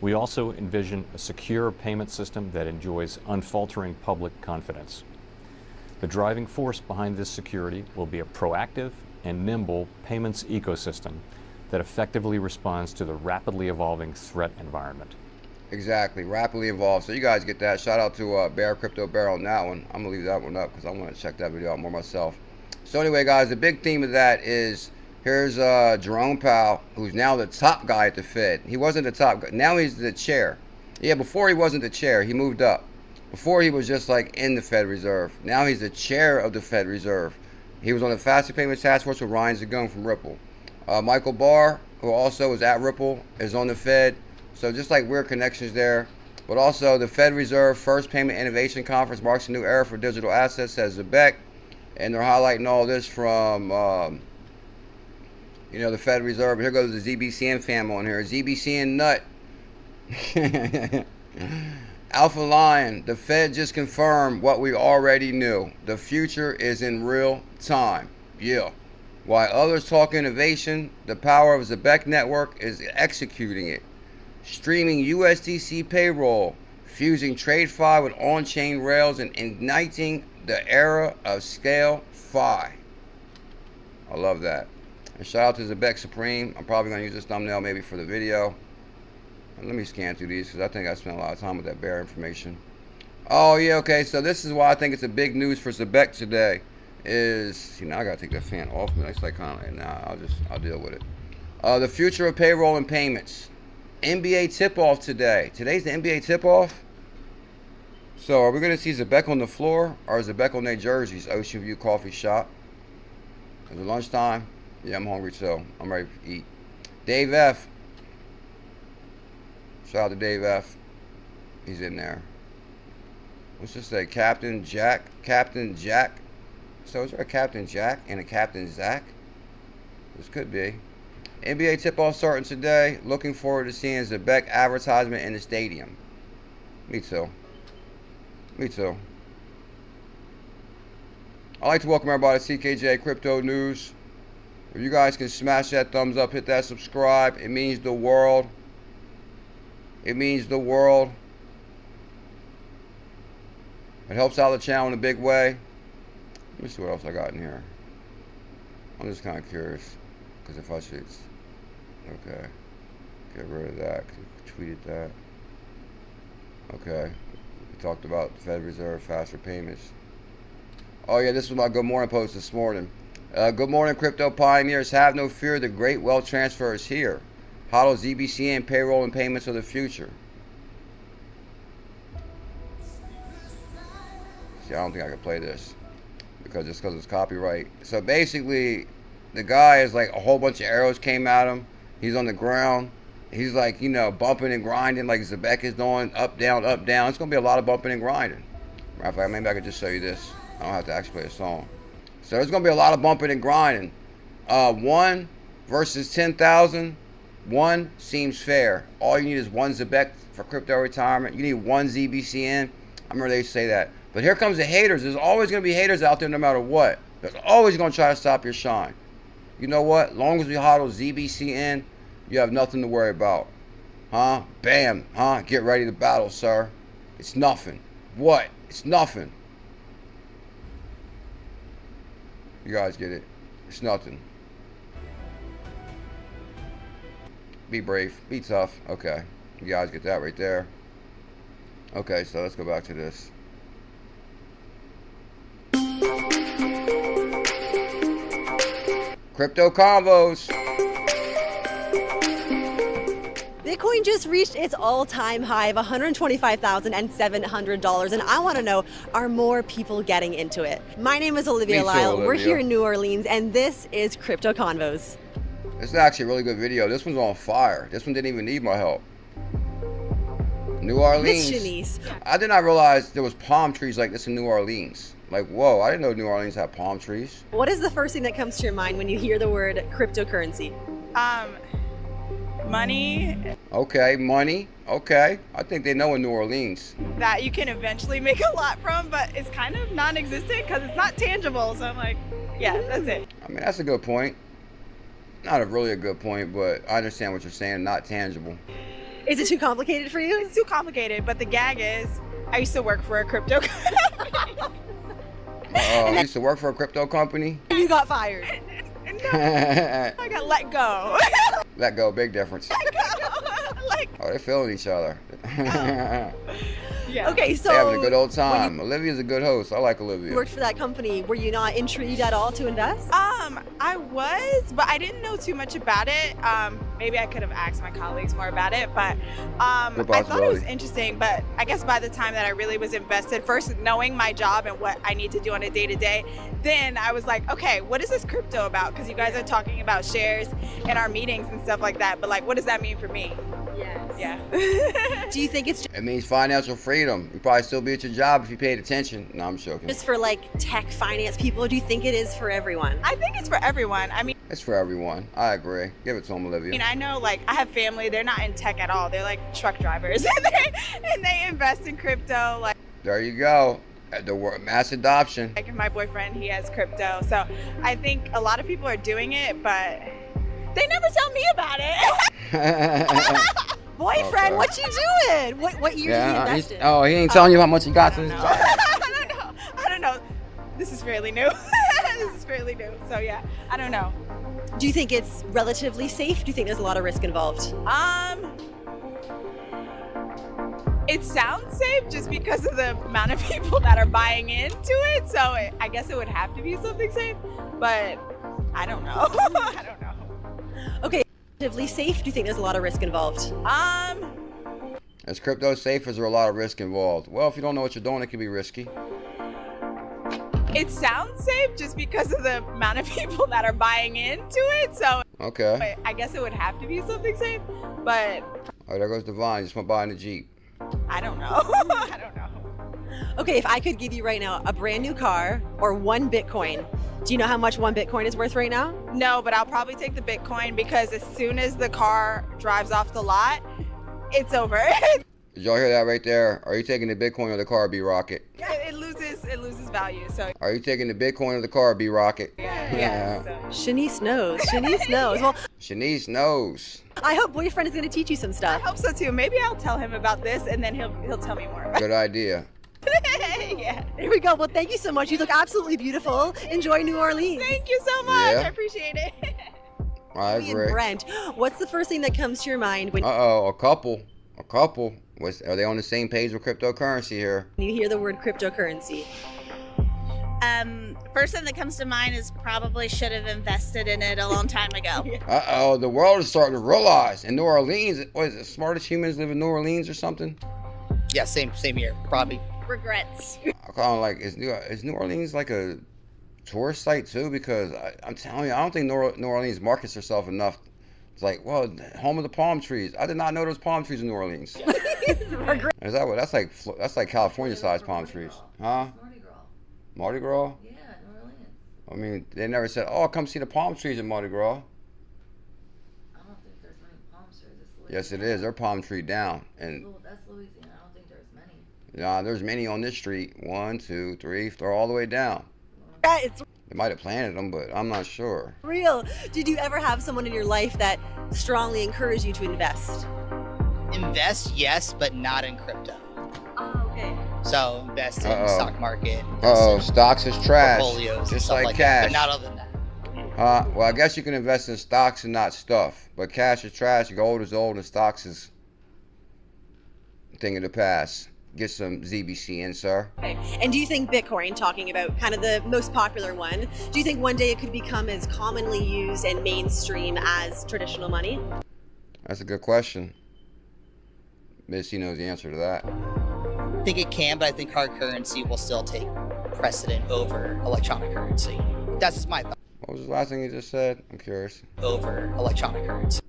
We also envision a secure payment system that enjoys unfaltering public confidence. The driving force behind this security will be a proactive and nimble payments ecosystem that effectively responds to the rapidly evolving threat environment. Exactly, rapidly evolved. So you guys get that. Shout out to Bear Crypto Bear on that one. I'm gonna leave that one up because I want to check that video out more myself. So anyway, guys, the big theme of that is here's Jerome Powell, who's now the top guy at the Fed. He wasn't the top guy. Now he's the chair. Yeah, before he wasn't the chair. He moved up. Before he was just in the Fed Reserve. Now he's the chair of the Fed Reserve. He was on the Faster Payments Task Force with Ryan Zagone from Ripple. Michael Barr, who also was at Ripple, is on the Fed. So just weird connections there. But also the Fed Reserve First Payment Innovation Conference marks a new era for digital assets, says ZBEC. And they're highlighting all this from, the Fed Reserve. Here goes the ZBCN fam on here. ZBCN Nut. Alpha Lion, the Fed just confirmed what we already knew. The future is in real time. Yeah. While others talk innovation, the power of the ZBEC network is executing it. Streaming USDC payroll, fusing TradeFi with on-chain rails, and igniting the era of Scale Fi. I love that. And shout out to ZBEC Supreme. I'm probably going to use this thumbnail maybe for the video. Let me scan through these because I think I spent a lot of time with that bear information. Oh yeah, okay. So this is why I think it's a big news for ZBEC today. Now I gotta take that fan off me. It's kind of nah. I'll deal with it. The future of payroll and payments. NBA tip-off today. Today's the NBA tip-off. So are we gonna see ZBEC on the floor or is ZBEC on their jerseys? Ocean View Coffee Shop. Is it lunchtime? Yeah, I'm hungry too. I'm ready to eat. Dave F. Shout out to Dave F. He's in there. What's this say? Captain Jack? Captain Jack? So is there a Captain Jack and a Captain Zach? This could be. NBA tip-off starting today. Looking forward to seeing ZBEC advertisement in the stadium. Me too. Me too. I'd like to welcome everybody to CKJ Crypto News. If you guys can smash that thumbs up, hit that subscribe. It means the world. It means the world. It helps out the channel in a big way. Let me see what else I got in here. I'm just kind of curious. Because if I should... Okay. Get rid of that. Tweeted that. Okay. We talked about the Fed Reserve faster payments. Oh yeah, this was my good morning post this morning. Good morning, crypto pioneers. Have no fear. The great wealth transfer is here. HODL ZBCN payroll and payments of the future. See, I don't think I can play this because it's copyright. So basically, the guy is like a whole bunch of arrows came at him. He's on the ground. He's like, you know, bumping and grinding like Zebek is doing, up, down, up, down. It's gonna be a lot of bumping and grinding. Matter of fact, maybe I could just show you this. I don't have to actually play a song. So there's gonna be a lot of bumping and grinding. 1 versus 10,000. 1 seems fair. All you need is 1 Zebek for crypto retirement. You need 1 ZBCN. I remember they used to say that. But here comes the haters. There's always gonna be haters out there no matter what. There's always gonna try to stop your shine. You know what? Long as we HODL ZBCN, you have nothing to worry about. Huh? Bam. Huh? Get ready to battle, sir. It's nothing. What? It's nothing. You guys get it. It's nothing. Be brave. Be tough. Okay. You guys get that right there. Okay, so let's go back to this. Crypto Convos. Bitcoin just reached its all-time high of $125,700, and I want to know, are more people getting into it? My name is Olivia Lyle. We're here in New Orleans, and this is Crypto Convos. This is actually a really good video. This one's on fire. This one didn't even need my help. New Orleans. Miss Shanice. I did not realize there was palm trees like this in New Orleans. Like, whoa, I didn't know New Orleans had palm trees. What is the first thing that comes to your mind when you hear the word cryptocurrency? Money. Okay, money. Okay. I think they know in New Orleans. That you can eventually make a lot from, but it's kind of non-existent because it's not tangible. So I'm like, yeah, that's it. I mean, that's a good point. Not really a good point, but I understand what you're saying. Not tangible. Is it too complicated for you? It's too complicated, but the gag is, I used to work for a crypto company. I used to work for a crypto company. You got fired. No, I got let go. Let go, big difference. Let go. Oh, they're feeling each other. Yeah. Okay, so they're having a good old time. Olivia's a good host. I like Olivia. You worked for that company. Were you not intrigued at all to invest? I was, but I didn't know too much about it. Maybe I could have asked my colleagues more about it, but I thought it was interesting. But I guess by the time that I really was invested, first knowing my job and what I need to do on a day-to-day, then I was like, okay, what is this crypto about? Because you guys are talking about shares in our meetings and stuff like that, but like, what does that mean for me? Yes. Yeah. Do you think it's It means financial freedom. You probably still be at your job if you paid attention. No, I'm joking. just for like tech finance people? Or do you think it is for everyone? I think it's for everyone. I mean, It's for everyone. I agree. Give it to them, Olivia. I know, like, I have family. They're not in tech at all. They're like truck drivers, and they invest in crypto. Like, there you go. The word mass adoption. Like my boyfriend, he has crypto. So I think a lot of people are doing it, but they never tell me about it. Boyfriend, Okay. what you doing? What year did he invest in? Oh, he ain't telling you how much he got to his job. I don't know. This is fairly new. This is fairly new. So yeah, I don't know. Do you think it's relatively safe? Do you think there's a lot of risk involved? It sounds safe just because of the amount of people that are buying into it. So I guess it would have to be something safe, but I don't know. I don't know. Okay, relatively safe? Do you think there's a lot of risk involved? Is crypto safe? Or is there a lot of risk involved? Well, if you don't know what you're doing, it can be risky. It sounds safe just because of the amount of people that are buying into it. So Okay. I guess it would have to be something safe, but Oh, there goes Divine. Just went by in the Jeep. I don't know. I don't know. Okay, if I could give you right now a brand new car or 1 Bitcoin, do you know how much 1 Bitcoin is worth right now? No, but I'll probably take the Bitcoin because as soon as the car drives off the lot, it's over. Did y'all hear that right there? Are you taking the Bitcoin or the car, B-Rocket? It loses value. So Are you taking the Bitcoin or the car, B-Rocket? yeah. So. Shanice knows. Shanice knows. Well, Shanice knows. I hope boyfriend is going to teach you some I stuff. hope so too. Maybe I'll tell him about this and then he'll tell me more. Good idea. Yeah. There we go. Well, thank you so much. You look absolutely beautiful. Enjoy New Orleans. Thank you so much. Yeah. I appreciate it. I Me and agree. Brent, what's the first thing that comes to your mind when Uh-oh, a couple. Are they on the same page with cryptocurrency here? you hear the word cryptocurrency? First thing that comes to mind is probably should have invested in it a long time ago. Uh-oh, the world is starting to realize. In New Orleans, what is it, smartest humans live in New Orleans or something? Yeah, same here, probably. Regrets. I call it like, is New Orleans like a tourist site too? Because I'm telling you, I don't think New Orleans markets herself enough. It's like, well, home of the palm trees. I did not know there was palm trees in New Orleans. Is that what? That's like California-sized palm trees, huh? Mardi Gras. Mardi Gras? Yeah, New Orleans. I mean, they never said, "Oh, come see the palm trees in Mardi Gras." I don't think there's many palm trees. Yes, it is. They're palm tree down, and That's Louisiana. I don't think there's many. yeah, there's many on this street. 1, 2, 3, 4, all the way down. Yeah, it's They might have planted them, but I'm not sure. real. Did you ever have someone in your life that strongly encouraged you to invest? Invest, yes, but not in crypto. Oh, okay. So invest in stock market. Stocks is trash. Portfolios and Just stuff like that, cash. but not other than that. Well, I guess you can invest in stocks and not stuff. But cash is trash, gold is old, and stocks is a thing of the past. Get some ZBCN, sir. Okay. And do you think Bitcoin, talking about kind of the most popular one, do you think one day it could become as commonly used and mainstream as traditional money? That's a good question. Missy knows the answer to that. I think it can, but I think hard currency will still take precedent over electronic currency. That's just my thought. What was the last thing you just said? I'm curious. Over electronic currency.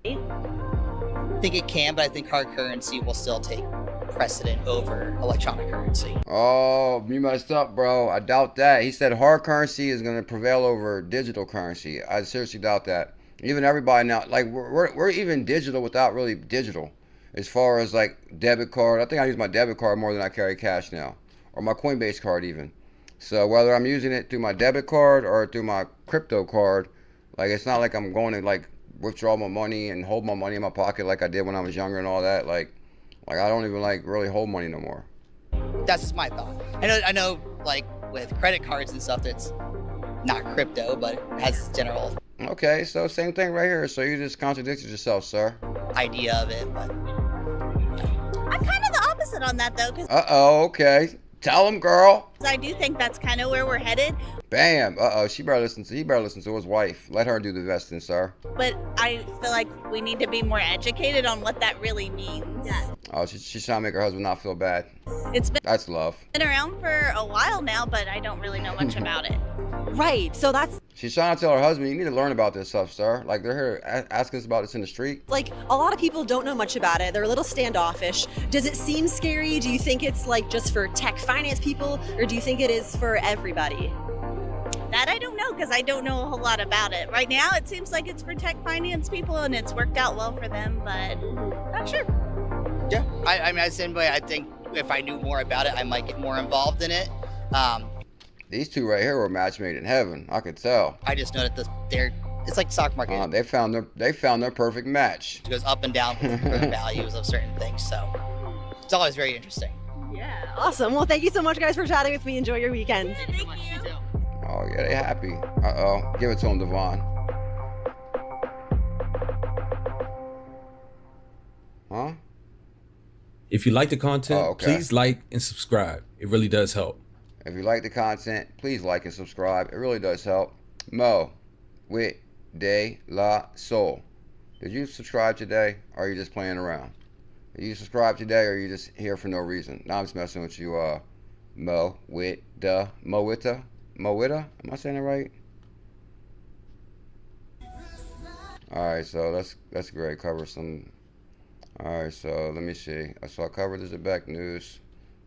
I think it can, but I think hard currency will still take precedent over electronic currency. Oh, you messed up, bro. I doubt that. He said hard currency is going to prevail over digital currency. I seriously doubt that. Even everybody now, like we're even digital without really digital. As far as like debit card, I think I use my debit card more than I carry cash now, or my Coinbase card even. So whether I'm using it through my debit card or through my crypto card, like it's not like I'm going to like withdraw my money and hold my money in my pocket like I did when I was younger and all that. Like I don't even like really hold money no more. That's just my thought. I know, like with credit cards and stuff, that's not crypto, but it has general. Okay, so same thing right here. So you just contradicted yourself, sir. Idea of it, but I'm kind of the opposite on that though, because Okay. Tell him, girl. I do think that's kind of where we're headed. Bam. He better listen to his wife. Let her do the investing, sir. But I feel like we need to be more educated on what that really means. Yeah. Oh, she's trying to make her husband not feel bad. That's love. Been around for a while now, but I don't really know much about it. Right. So that's She's trying to tell her husband, you need to learn about this stuff, sir. Like, they're here asking us about this in the street. like a lot of people don't know much about it. They're a little standoffish. Does it seem scary? Do you think it's like just for tech finance people, or do you think it is for everybody? That I don't know, because I don't know a whole lot about it. Right now, it seems like it's for tech finance people, and it's worked out well for them, but not sure. yeah, I mean, I think if I knew more about it, I might get more involved in it. These two right here were a match made in heaven. I could tell. I just know that it's like the stock market. They found their perfect match. It goes up and down with the values of certain things, so it's always very interesting. Yeah. Awesome. Well, thank you so much, guys, for chatting with me. Enjoy your weekend. Thank you. Oh, yeah, they happy. Give it to him, Devon. Huh? If you like the content, please like and subscribe. It really does help. If you like the content, please like and subscribe. It really does help. Mo with De La Soul. Did you subscribe today, or are you just playing around? Did you subscribe today, or are you just here for no reason? Now I'm just messing with you, Mo with the Moita. Moita? Am I saying it right? Alright, so that's great. Cover some. Alright, so let me see. So I covered the Zebek news.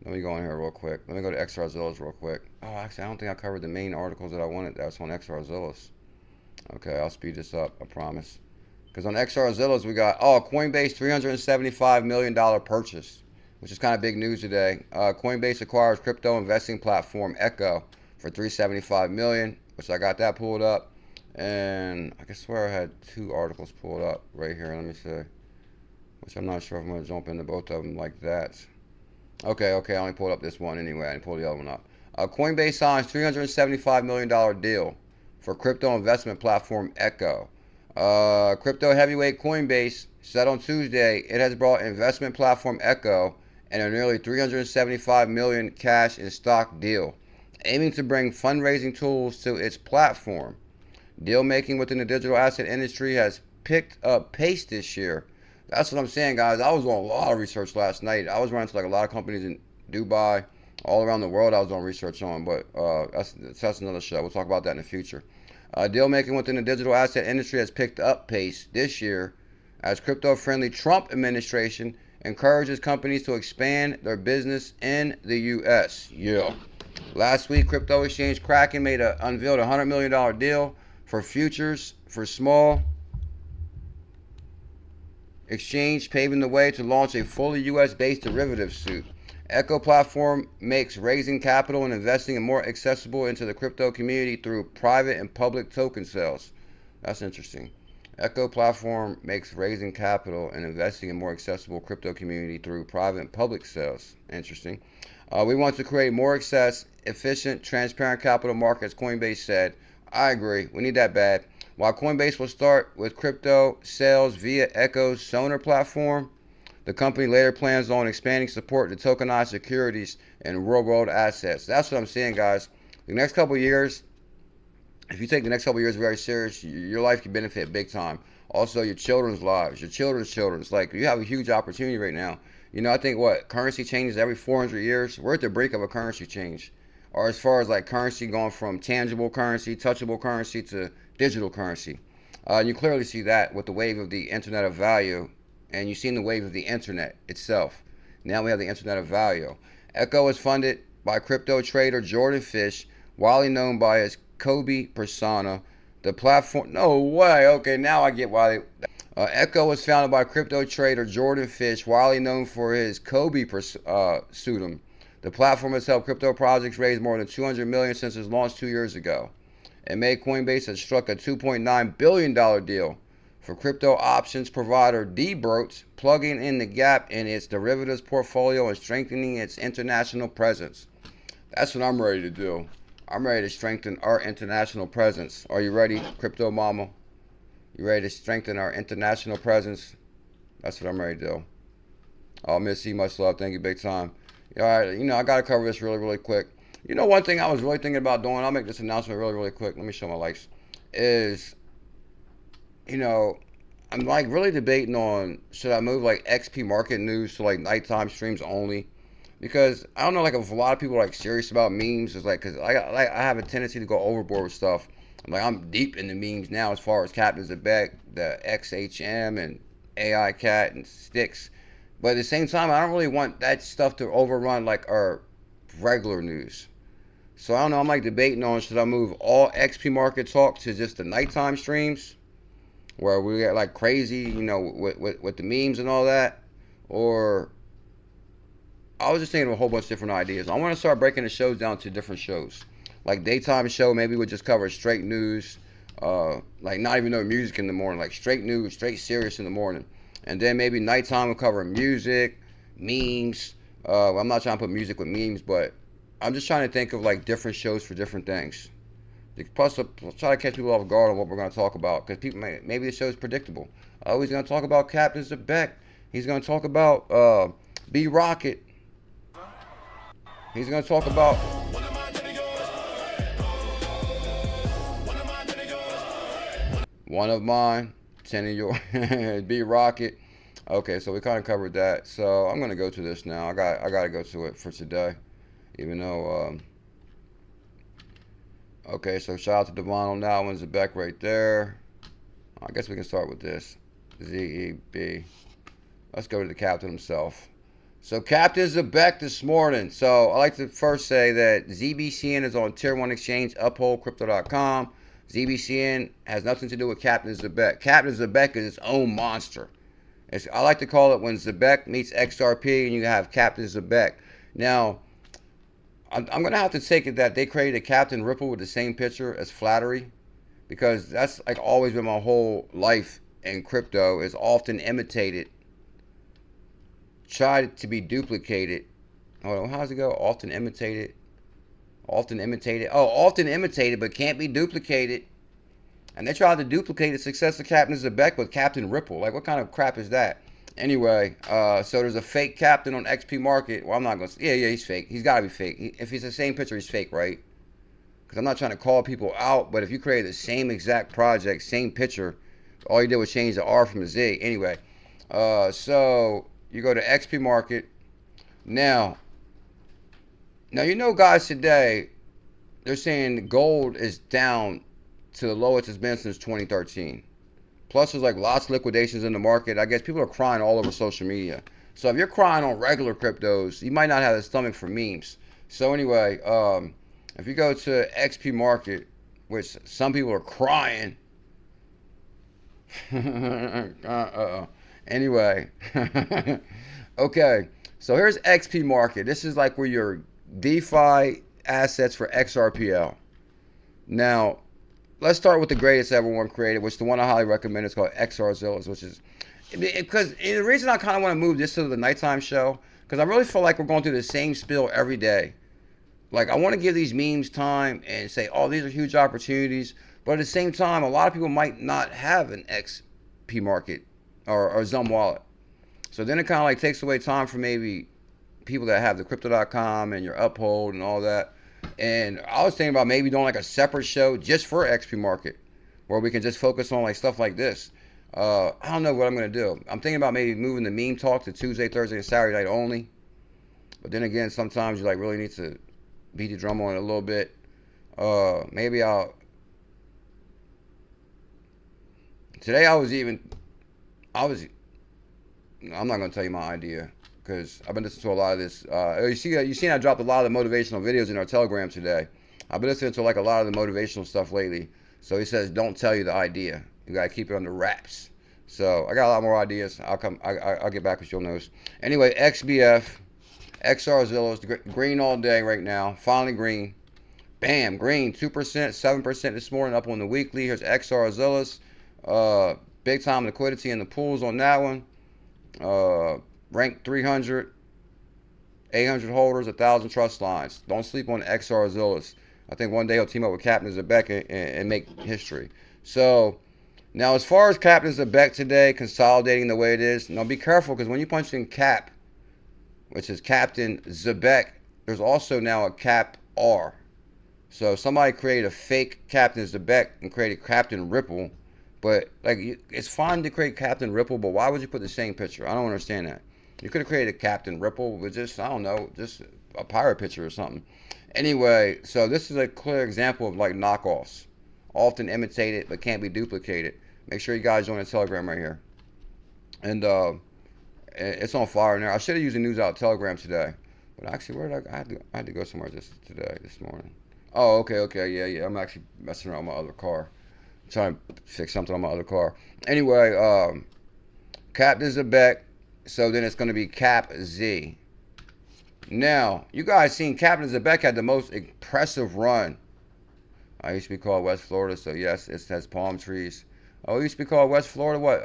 Let me go in here real quick. Let me go to XRZillas real quick. Oh, actually, I don't think I covered the main articles that I wanted. That's on XRZillas. Okay, I'll speed this up, I promise. Because on XRZillas, we got, Coinbase $375 million purchase, which is kind of big news today. Coinbase acquires crypto investing platform Echo for $375 million, which I got that pulled up. And I swear I had two articles pulled up right here. Let me see. Which I'm not sure if I'm going to jump into both of them like that. Okay, I only pulled up this one anyway. I didn't pull the other one up. Coinbase signs $375 million deal for crypto investment platform Echo. Crypto heavyweight Coinbase said on Tuesday it has brought investment platform Echo and a nearly $375 million cash in stock deal. aiming to bring fundraising tools to its platform. Deal making within the digital asset industry has picked up pace this year. That's what I'm saying, guys. I was doing a lot of research last night. I was running to like a lot of companies in Dubai, all around the world I was doing research on, but that's another show. We'll talk about that in the future. Deal making within the digital asset industry has picked up pace this year as crypto-friendly Trump administration encourages companies to expand their business in the U.S. Yeah. Last week, crypto exchange Kraken unveiled a $100 million deal for futures for small exchange, paving the way to launch a fully U.S.-based derivative suite. Echo platform makes raising capital and investing in more accessible into the crypto community through private and public token sales. That's interesting. Echo platform makes raising capital and investing in more accessible crypto community through private and public sales. Interesting. We want to create more efficient, transparent capital markets, Coinbase said. I agree. We need that bad. While Coinbase will start with crypto sales via Echo's Sonar platform, the company later plans on expanding support to tokenized securities and real-world assets. That's what I'm saying, guys. The next couple of years, if you take the next couple of years very serious, your life can benefit big time. Also, your children's lives, your children's. Like, you have a huge opportunity right now. You know, I think currency changes every 400 years. We're at the brink of a currency change. Or as far as like currency going from tangible currency, touchable currency to digital currency. You clearly see that with the wave of the Internet of Value, and you've seen the wave of the Internet itself. Now we have the Internet of Value. Echo is funded by crypto trader Jordan Fish, widely known by his Kobe persona. The platform, no way. Okay, now I get why. Echo was founded by crypto trader Jordan Fish, widely known for his Kobe pseudonym. The platform has helped crypto projects raise more than $200 million since its launch 2 years ago. In May, Coinbase has struck a $2.9 billion deal for crypto options provider D-Brots, plugging in the gap in its derivatives portfolio and strengthening its international presence. That's what I'm ready to do. I'm ready to strengthen our international presence. Are you ready, crypto mama? You ready to strengthen our international presence? That's what I'm ready to do. Oh, Missy, much love. Thank you big time. All right, I got to cover this really, really quick. One thing I was really thinking about doing, I'll make this announcement really, really quick. Let me show my likes. Is, I'm like really debating on, should I move like Xpmarket news to like nighttime streams only? Because I don't know, like if a lot of people are like serious about memes. It's like, because I have a tendency to go overboard with stuff. I'm deep in the memes now as far as Captain Zebek, the XHM, and AI Cat, and Sticks. But at the same time, I don't really want that stuff to overrun like our regular news. So I don't know, I'm like debating on, should I move all Xpmarket talk to just the nighttime streams where we get like crazy, with the memes and all that? Or I was just thinking of a whole bunch of different ideas. I want to start breaking the shows down to different shows. Like daytime show, maybe we'll just cover straight news, like not even no music in the morning, like straight news, straight serious in the morning. And then maybe nighttime we'll cover music, memes. I'm not trying to put music with memes, but I'm just trying to think of like different shows for different things. Plus, I'll try to catch people off guard on what we're going to talk about, because people maybe the show is predictable. He's going to talk about Captain Zebek. He's going to talk about B Rocket. He's going to talk about one of mine, 10 of yours, B Rocket. Okay, so we kind of covered that. So I'm going to go to this now. I got to go to it for today, even though. Okay, so shout out to Devon on that one. Zebek right there. I guess we can start with this. ZEB. Let's go to the captain himself. So Captain Zebek this morning. So I like to first say that ZBCN is on Tier 1 exchange, upholdcrypto.com. ZBCN has nothing to do with Captain Zebek. Captain Zebek is its own monster. I like to call it when Zebek meets XRP and you have Captain Zebek. Now, I'm going to have to take it that they created Captain Ripple with the same picture as flattery, because that's like always been my whole life in crypto, is often imitated, tried to be duplicated. Hold on, how does it go? Often imitated. Often imitated. Oh, often imitated, but can't be duplicated. And they tried to duplicate the success of Captain Zebek with Captain Ripple. Like, what kind of crap is that? Anyway, so there's a fake captain on Xpmarket. Well, I'm not going to... Yeah, he's fake. He's got to be fake. If he's the same picture, he's fake, right? because I'm not trying to call people out, but if you create the same exact project, same picture, all you did was change the R from the Z. Anyway, so you go to Xpmarket. Now you know, guys, today they're saying gold is down to the lowest it's been since 2013. Plus, there's like lots of liquidations in the market. I guess people are crying all over social media. So if you're crying on regular cryptos, you might not have the stomach for memes. So anyway, if you go to Xpmarket, which some people are crying. Anyway, okay. So here's Xpmarket. This is like where your DeFi assets for XRPL. Now, let's start with the greatest everyone created, which the one I highly recommend is called XRZillas, which is because the reason I kind of want to move this to the nighttime show, because I really feel like we're going through the same spill every day. Like, I want to give these memes time and say, oh, these are huge opportunities. But at the same time, a lot of people might not have an Xpmarket or Zum wallet. So then it kind of like takes away time for maybe people that have the crypto.com and your Uphold and all that. And I was thinking about maybe doing like a separate show just for Xpmarket, where we can just focus on like stuff like this. I don't know what I'm going to do. I'm thinking about maybe moving the meme talk to Tuesday, Thursday, and Saturday night only. But then again, sometimes you like really need to beat the drum on it a little bit. Maybe today I'm not going to tell you my idea, because I've been listening to a lot of this. You seen I dropped a lot of the motivational videos in our Telegram today. I've been listening to like a lot of the motivational stuff lately. So he says, don't tell you the idea. You got to keep it under wraps. So I got a lot more ideas. I'll get back with you on those. Anyway, XBF, XRZillas, green all day right now. Finally green. Bam, green, 2%, 7% this morning, up on the weekly. Here's XRZillas. Big time liquidity in the pools on that one. Rank 300, 800 holders, 1,000 trust lines. Don't sleep on XRZillas. I think one day he'll team up with Captain Zebek and make history. So now, as far as Captain Zebek today, consolidating the way it is, now be careful, because when you punch in Cap, which is Captain Zebek, there's also now a Cap R. So somebody created a fake Captain Zebek and created Captain Ripple. But like, it's fine to create Captain Ripple, but why would you put the same picture? I don't understand that. You could have created Captain Ripple with just, I don't know, just a pirate picture or something. Anyway, so this is a clear example of like knockoffs. Often imitated, but can't be duplicated. Make sure you guys join the Telegram right here. And it's on fire in there. I should have used the news out Telegram today. But actually, where did I had to go somewhere just this morning. Oh, okay, yeah. I'm actually messing around with my other car. I'm trying to fix something on my other car. Anyway, Captain Zebek. So then it's going to be Cap Z. Now, you guys seen Captain Zebek had the most impressive run. I used to be called West Florida, so yes, it has palm trees. Oh, it used to be called West Florida, what?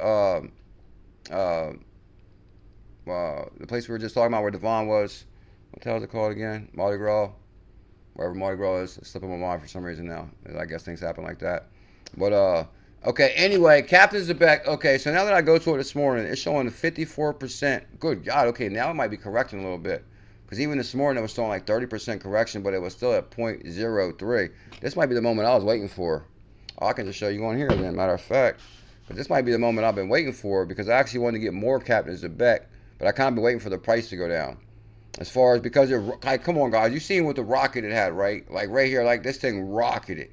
The place we were just talking about where Devon was. What the hell is it called again? Mardi Gras? Wherever Mardi Gras is. It's slipping my mind for some reason now. I guess things happen like that. But, okay, anyway, Captain Zebek. Okay, so now that I go to it this morning, it's showing 54%. Good God, okay, now it might be correcting a little bit. Because even this morning, it was showing like 30% correction, but it was still at 0.03. This might be the moment I was waiting for. Oh, I can just show you on here then, matter of fact. But this might be the moment I've been waiting for, because I actually wanted to get more Captain Zebek, but I kind of been waiting for the price to go down. As far as, because it, like, come on guys, you seen what the rocket it had, right? Like right here, like this thing rocketed.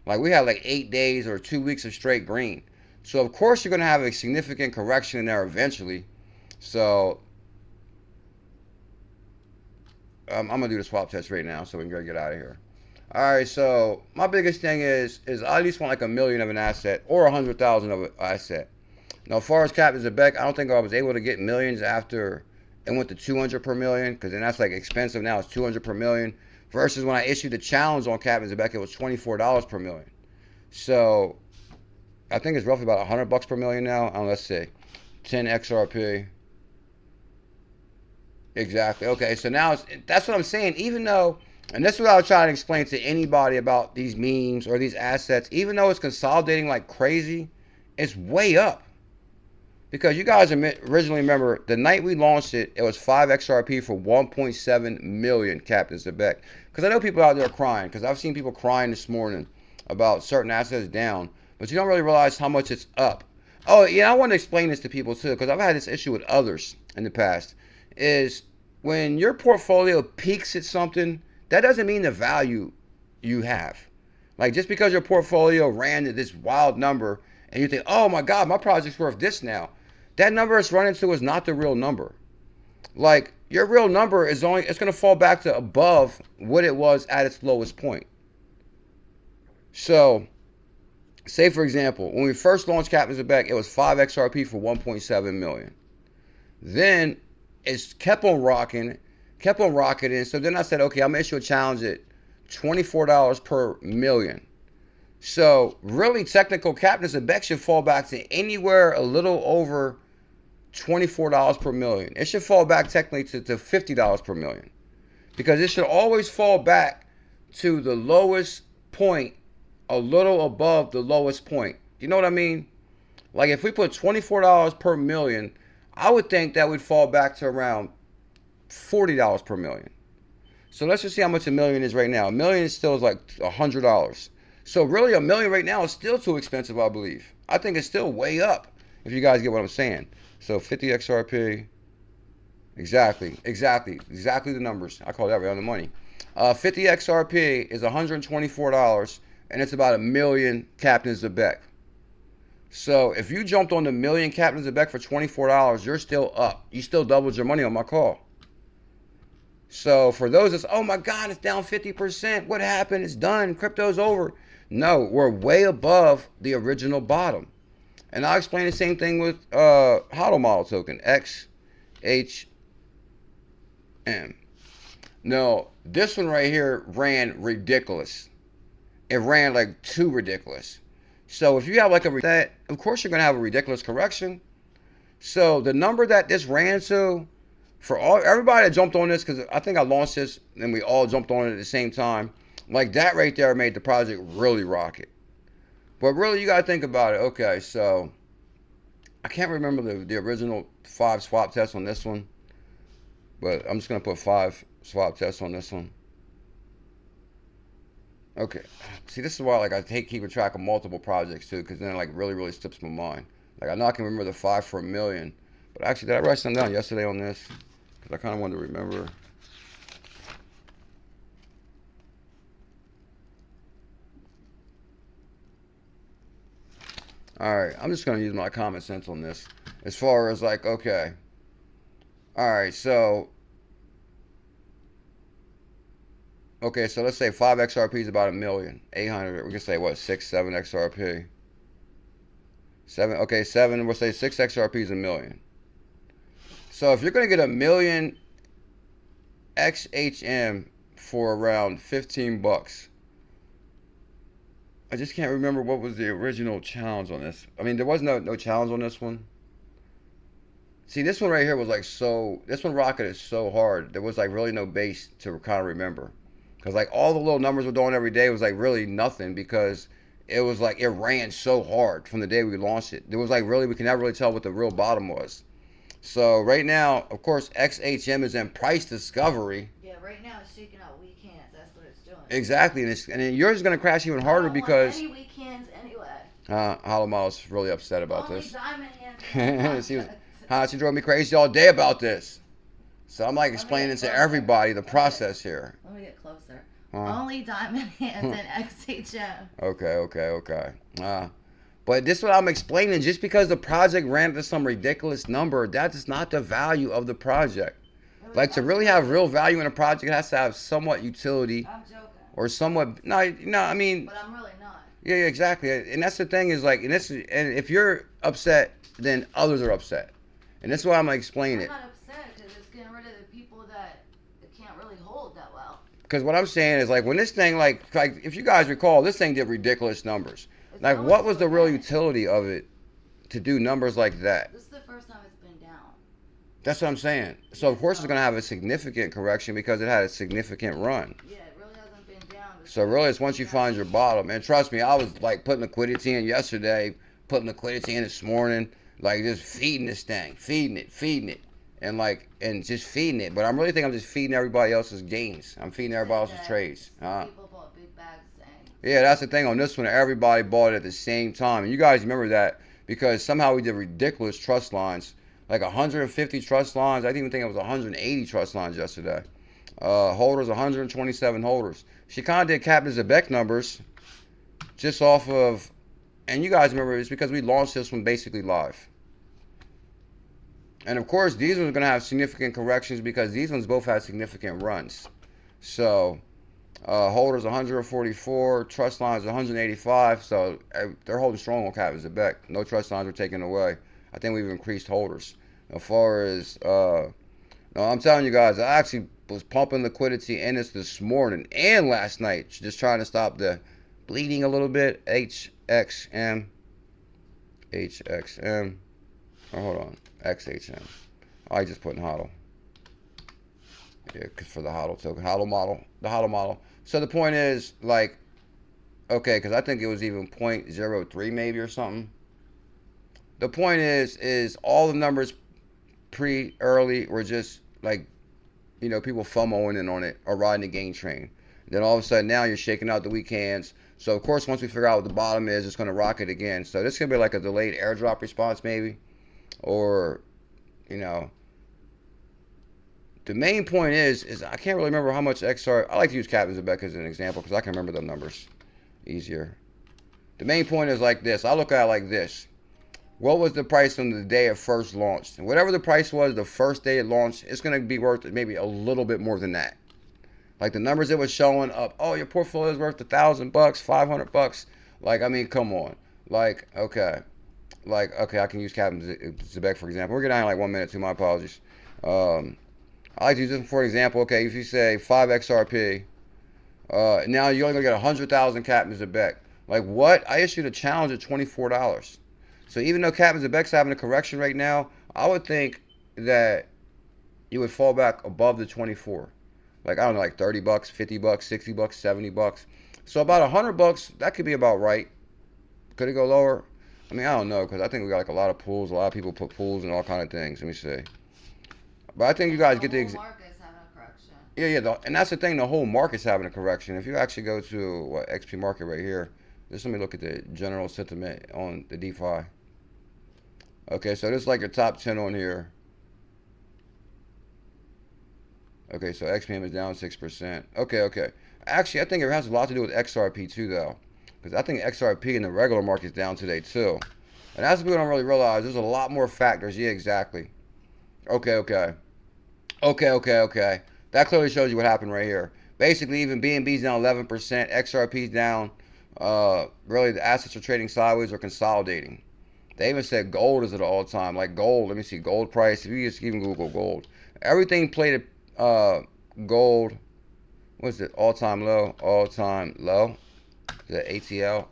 Like we had like 8 days or 2 weeks of straight green. So of course you're going to have a significant correction in there eventually. So I'm going to do the swap test right now so we can go get out of here. Alright, so my biggest thing is I at least want like 1 million of an asset or 100,000 of an asset. Now as far as Captain Zebek, I don't think I was able to get millions after it went to 200 per million, because then that's like expensive. Now it's 200 per million. Versus when I issued the challenge on Captain Zebek, it was $24 per million. So I think it's roughly about $100 per million now. Let's see, 10 XRP. Exactly. Okay, so now that's what I'm saying. Even though, and this is what I was trying to explain to anybody about these memes or these assets, even though it's consolidating like crazy, it's way up. Because you guys originally remember the night we launched it, it was 5 XRP for 1.7 million captains of BEC. Because I know people out there crying, because I've seen people crying this morning about certain assets down, but you don't really realize how much it's up. Oh, yeah, I want to explain this to people too, because I've had this issue with others in the past, is when your portfolio peaks at something, that doesn't mean the value you have. Like, just because your portfolio ran to this wild number, and you think, oh my God, my project's worth this now. That number it's running to is not the real number. Like, your real number is it's going to fall back to above what it was at its lowest point. So, say for example, when we first launched Captains of BEC, it was 5 XRP for 1.7 million. Then it kept on rocketing. So then I said, okay, I'm going to issue a challenge at $24 per million. So really, technical Captains of BEC should fall back to anywhere a little over $24 per million. It should fall back technically to $50 per million, because it should always fall back to the lowest point, a little above the lowest point. You know what I mean? Like, if we put $24 per million, I would think that would fall back to around $40 per million. So let's just see how much a million is right now. A million is still like $100. So really, a million right now is still too expensive, I believe. I think it's still way up, if you guys get what I'm saying. So 50 XRP, exactly the numbers. I call that right on the money. 50 XRP is $124, and it's about 1 million Captains of BEC. So if you jumped on the 1 million Captains of BEC for $24, you're still up. You still doubled your money on my call. So for those that's, oh my God, it's down 50%. What happened? It's done. Crypto's over. No, we're way above the original bottom. And I'll explain the same thing with HODL model token, XHM. No, this one right here ran ridiculous. It ran like too ridiculous. So if you have like that, of course you're going to have a ridiculous correction. So the number that this ran to, for everybody that jumped on this, because I think I launched this and we all jumped on it at the same time, like that right there made the project really rocket. But really, you got to think about it. Okay, so I can't remember the original 5 swap tests on this one, but I'm just going to put 5 swap tests on this one. Okay, see, this is why like I hate keeping track of multiple projects too, because then it like really slips my mind. Like, I know I can remember the 5 for 1 million, but actually, did I write something down yesterday on this? Because I kind of wanted to remember. Alright, I'm just going to use my common sense on this. As far as like, okay. Alright, so. Okay, so let's say 5 XRP is about 1,800,000. We can say, what, 6, 7 XRP? 7, okay, 7, we'll say 6 XRP is 1 million. So if you're going to get 1 million XHM for around 15 bucks. I just can't remember what was the original challenge on this. I mean, there was no challenge on this one. See, this one right here was like this one rocketed so hard. There was like really no base to kind of remember. Because like all the little numbers we're doing every day was like really nothing, because it was like it ran so hard from the day we launched it. There was like really, we can never really tell what the real bottom was. So right now, of course, XHM is in price discovery. Yeah, right now it's shaking out weak hands. That's what it's doing. Exactly, and then yours is going to crash even harder because any weak hands anyway. HODL Model's really upset about Only this. diamond hands. She drove me crazy all day about this. So I'm like explaining to everybody the process here. Let me get closer. Only diamond hands and XHM. Okay. But this is what I'm explaining. Just because the project ran to some ridiculous number, that is not the value of the project. Like, to really have real value in a project, it has to have somewhat utility. I'm joking. Or somewhat, no, I mean. But I'm really not. Yeah, exactly. And that's the thing is like, and if you're upset, then others are upset. And that's why I'm explaining it. I'm not upset because it's getting rid of the people that it can't really hold that well. Because what I'm saying is like, when this thing, like if you guys recall, this thing did ridiculous numbers. Like, what was the real utility of it to do numbers like that? This is the first time it's been down. That's what I'm saying. So of course it's going to have a significant correction because it had a significant run. Yeah, it really hasn't been down. So really, it's once you find your bottom. And trust me, I was like putting liquidity in yesterday, putting liquidity in this morning. Like just feeding this thing, feeding it, and just feeding it. But I'm really think I'm just feeding everybody else's gains. I'm feeding everybody else's trades. People bought big bags saying. Yeah, that's the thing on this one. Everybody bought it at the same time, and you guys remember that because somehow we did ridiculous trust lines, like 150 trust lines. I didn't even think it was 180 trust lines yesterday. Holders, 127 holders. She kind of did Captain Zebek numbers just off of, and you guys remember it's because we launched this one basically live. And of course, these ones are going to have significant corrections because these ones both had significant runs. So, holders 144, trust lines 185. So they're holding strong on Captain Zebek. No trust lines were taken away. I think we've increased holders. As far as, no, I'm telling you guys, I actually was pumping liquidity in this morning and last night, just trying to stop the bleeding a little bit. HXM. Oh, hold on. XHM. I just put in HODL. Yeah, cause for the HODL token. HODL model. The HODL model. So the point is, like, okay, because I think it was even 0.03 maybe or something. The point is all the numbers early were just like, you know, people FOMOing in on it or riding the gain train. Then all of a sudden now you're shaking out the weak hands. So of course once we figure out what the bottom is, it's going to rocket again. So this could be like a delayed airdrop response maybe. Or, you know, the main point is I can't really remember how much XR. I like to use Captain Zebek as an example because I can remember the numbers easier. The main point is like this. I look at it like this. What was the price on the day it first launched? And whatever the price was the first day it launched, it's going to be worth maybe a little bit more than that. Like the numbers it was showing up, oh, your portfolio is worth $1,000, $500. Like, I mean, come on. Like, okay. Like, okay, I can use Captain Zebek for example. We're getting down in like 1 minute too, my apologies. I like to use this for example. Okay, if you say 5 XRP, now you're only going to get 100,000 Captain Zebek. Like, what? I issued a challenge at $24. So even though Captain Zebek's having a correction right now, I would think that you would fall back above the 24. Like, I don't know, like $30, $50, $60, $70. So about $100, that could be about right. Could it go lower? I mean, I don't know, because I think we got like a lot of pools. A lot of people put pools and all kind of things. Let me see. But I think you guys get the market's having a correction. Yeah, and that's the thing. The whole market's having a correction. If you actually go to Xpmarket right here, just let me look at the general sentiment on the DeFi. Okay, so this is like your top 10 on here. Okay, so XPM is down 6%. Okay. Actually, I think it has a lot to do with XRP too, though. Because I think XRP in the regular market is down today too. And that's what people don't really realize. There's a lot more factors. Yeah, exactly. Okay. That clearly shows you what happened right here. Basically, even BNB's down 11%. XRP's down. Really, the assets are trading sideways or consolidating. They even said gold is at an all-time. Like gold, let me see, gold price. If you just even Google gold. Everything played at gold. What's it? All-time low. All-time low. Is that ATL?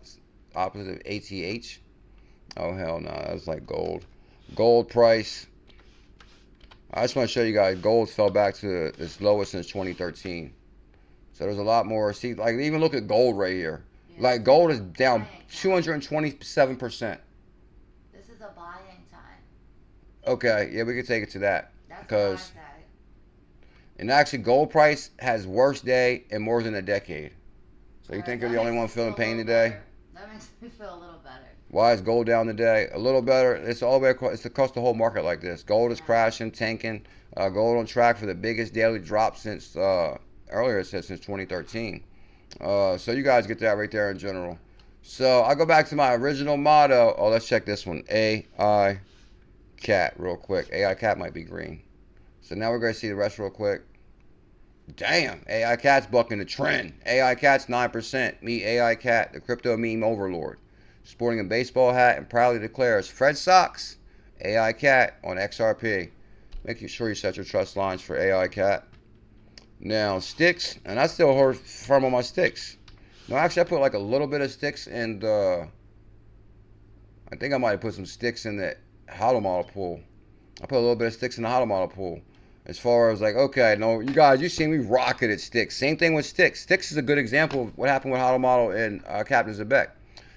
Opposite of ATH? Oh, hell no. That's like gold. Gold price. I just want to show you guys. Gold fell back to its lowest since 2013. So there's a lot more. See, like, even look at gold right here. Yeah. Like, gold is down 227%. This is a buying time. Okay. Yeah, we can take it to that. Because, and actually, gold price has worst day in more than a decade. So you think you're the only one feeling pain today? That makes me feel a little better. Why is gold down today? A little better. It's all the way across. It's across the whole market like this. Gold is crashing, tanking. Gold on track for the biggest daily drop since earlier it said since 2013. So you guys get that right there in general. So I go back to my original motto. Oh, let's check this one. AI cat real quick. AI cat might be green. So now we're going to see the rest real quick. Damn, AI Cat's bucking the trend. AI Cat's 9%. Me, AI Cat, the crypto meme overlord. Sporting a baseball hat and proudly declares, Fred Sox, AI Cat on XRP. Make sure you set your trust lines for AI Cat. Now, sticks, and I still hold firm on my sticks. No, actually, I put like a little bit of sticks in the, I think I might have put some sticks in the HODL model pool. I put a little bit of sticks in the HODL model pool. As far as like, okay, no, you guys, you seen me rocketed sticks. Same thing with sticks. Sticks is a good example of what happened with HODL model and Captain Zebek.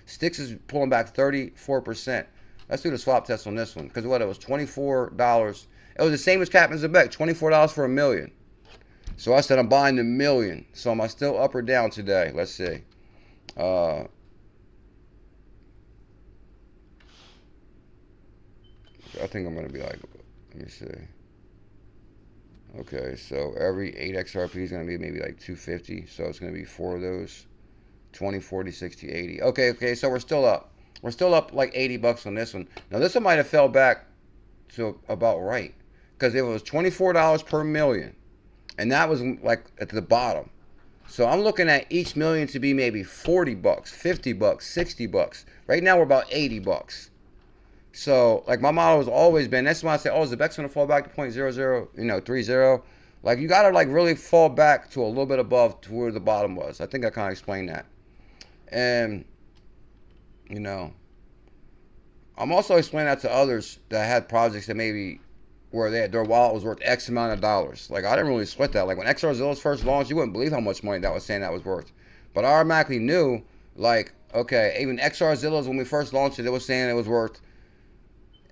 Sticks is pulling back 34%. Let's do the swap test on this one. Because what, it was $24. It was the same as Captain Zebek, $24 for $1 million. So I said I'm buying the $1 million. So am I still up or down today? Let's see. I think I'm going to be like, let me see. Okay, so every 8 XRP is going to be maybe like 250. So it's going to be 4 of those. 20, 40, 60, 80. Okay, so we're still up. We're still up like $80 on this one. Now this one might have fell back to about right. Because it was $24 per million. And that was like at the bottom. So I'm looking at each million to be maybe $40, $50, $60. Right now we're about $80. So like my model has always been, that's why I say, oh, is the Bex gonna fall back to 0.00, 30? Like you gotta like really fall back to a little bit above to where the bottom was. I think I kind of explained that. And I'm also explaining that to others that had projects that maybe where their wallet was worth X amount of dollars. Like I didn't really sweat that. Like when XRZillas first launched, you wouldn't believe how much money that was saying that was worth. But I automatically knew, like, okay, even XRZillas when we first launched it was saying it was worth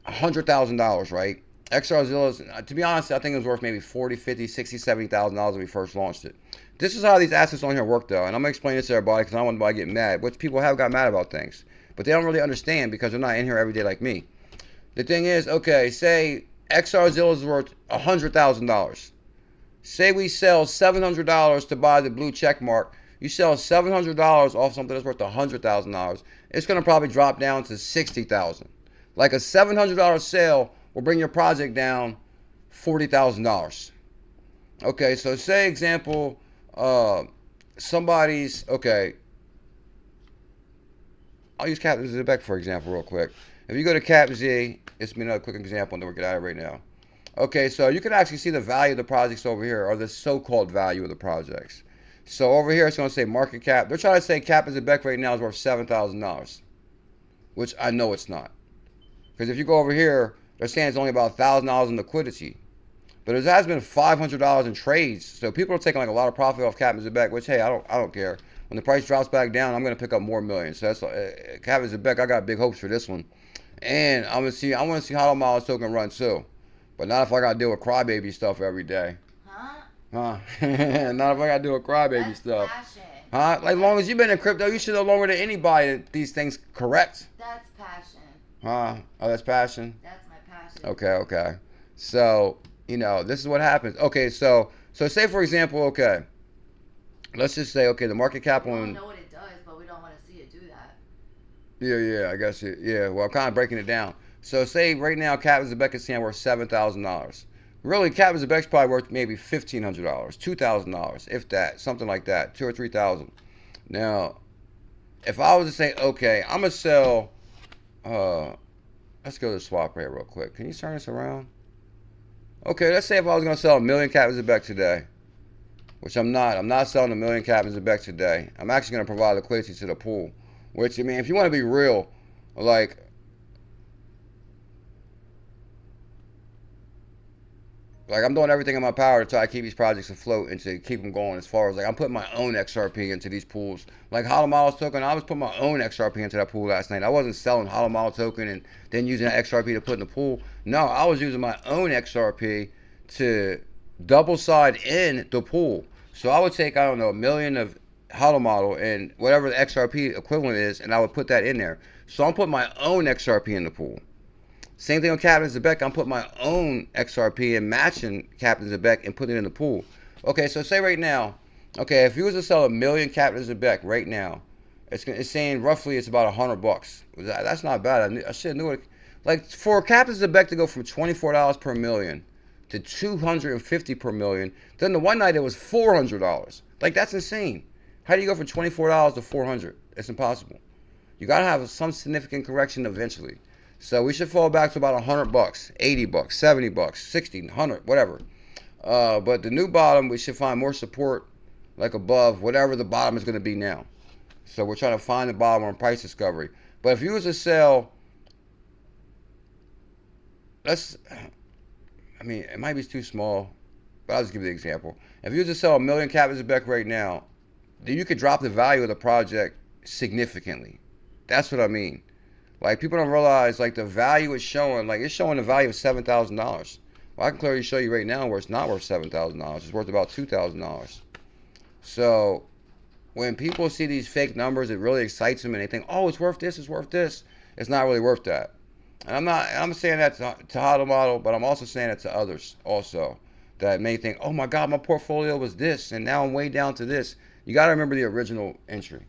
$100,000, right? XRZillas, to be honest, I think it was worth maybe $40,000, $50,000, $60,000, $70,000 when we first launched it. This is how these assets on here work, though, and I'm gonna explain this to everybody because I don't want anybody to get mad. Which people have got mad about things, but they don't really understand because they're not in here every day like me. The thing is, okay, say XRZillas is worth $100,000. Say we sell $700 to buy the blue check mark. You sell $700 off something that's worth $100,000. It's gonna probably drop down to $60,000. Like a $700 sale will bring your project down $40,000. Okay, so say example, somebody's, okay, I'll use Captain Zebek for example real quick. If you go to CapZ, it's me another quick example and then we'll get out of it right now. Okay, so you can actually see the value of the projects over here, or the so-called value of the projects. So over here it's going to say market cap. They're trying to say Captain Zebek right now is worth $7,000, which I know it's not. Because if you go over here, they're saying it's only about $1,000 in liquidity. But it has been $500 in trades. So people are taking like a lot of profit off Captain Zebek, which, hey, I don't care. When the price drops back down, I'm going to pick up more millions. So that's Captain Zebek, I got big hopes for this one. And I want to see Hodl Miles token run too. But not if I got to deal with crybaby stuff every day. Huh? Not if I got to deal with crybaby stuff. Passion. Huh? Like, long as you've been in crypto, you should know longer than anybody that these things correct. That's passion. Huh? Oh, that's passion? That's my passion. Okay. So, this is what happens. Okay, so say for example, okay, let's just say, okay, the market cap on... We don't know what it does, but we don't want to see it do that. Yeah, I guess it, yeah, well, I'm kind of breaking it down. So say right now, Captain Zebek is saying worth $7,000. Really, Captain Zebek's probably worth maybe $1,500, $2,000, if that, something like that, $2,000 or $3,000. Now, if I was to say, okay, I'm going to sell, let's go to the swap rate real quick. Can you turn this around? Okay, let's say if I was going to sell 1 million Captain Zebek today, which I'm not. I'm not selling 1 million Captain Zebek today. I'm actually going to provide liquidity to the pool. Which, I mean, if you want to be real, like I'm doing everything in my power to try to keep these projects afloat and to keep them going, as far as like I'm putting my own XRP into these pools. Like Hodl Miles token, I was putting my own XRP into that pool last night. I wasn't selling Hodl Miles token and then using that XRP to put in the pool. No, I was using my own XRP to double side in the pool. So I would take, I don't know, 1 million of Hodl model and whatever the XRP equivalent is, and I would put that in there. So I'm putting my own XRP in the pool. Same thing with Captain Zebek. I'm putting my own XRP and matching Captain Zebek and putting it in the pool. Okay, so say right now, okay, if you was to sell 1 million Captain Zebek right now, it's saying roughly it's about $100. That's not bad. I should have knew it. Like for Captain Zebek to go from $24 per million to $250 per million, then the one night it was $400. Like that's insane. How do you go from $24 to $400? It's impossible. You gotta have some significant correction eventually. So we should fall back to about $100, $80, $70, 60, 100, whatever. But the new bottom, we should find more support like above whatever the bottom is going to be now. So we're trying to find the bottom on price discovery. But if you was to sell, I mean, it might be too small, but I'll just give you the example. If you was to sell 1 million Captain Zebek right now, then you could drop the value of the project significantly. That's what I mean. Like, people don't realize, like, the value is showing, like, it's showing the value of $7,000. Well, I can clearly show you right now where it's not worth $7,000. It's worth about $2,000. So, when people see these fake numbers, it really excites them, and they think, oh, it's worth this, it's worth this. It's not really worth that. And I'm saying that to HODL model, but I'm also saying it to others also that may think, oh my God, my portfolio was this, and now I'm way down to this. You got to remember the original entry.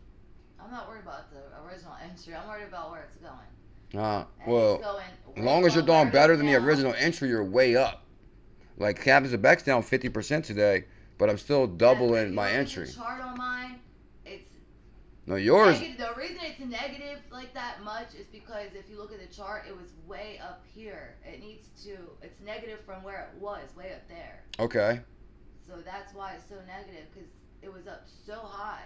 I'm not worried about the original entry. I'm worried about where it's going. Well, as long as you're doing better than the original entry, you're way up. Like, Captain's of Beck's down 50% today, but I'm still doubling my entry. The chart on mine, it's no, yours. Negative. The reason it's negative like that much is because if you look at the chart, it was way up here. It's negative from where it was, way up there. Okay. So that's why it's so negative, because it was up so high.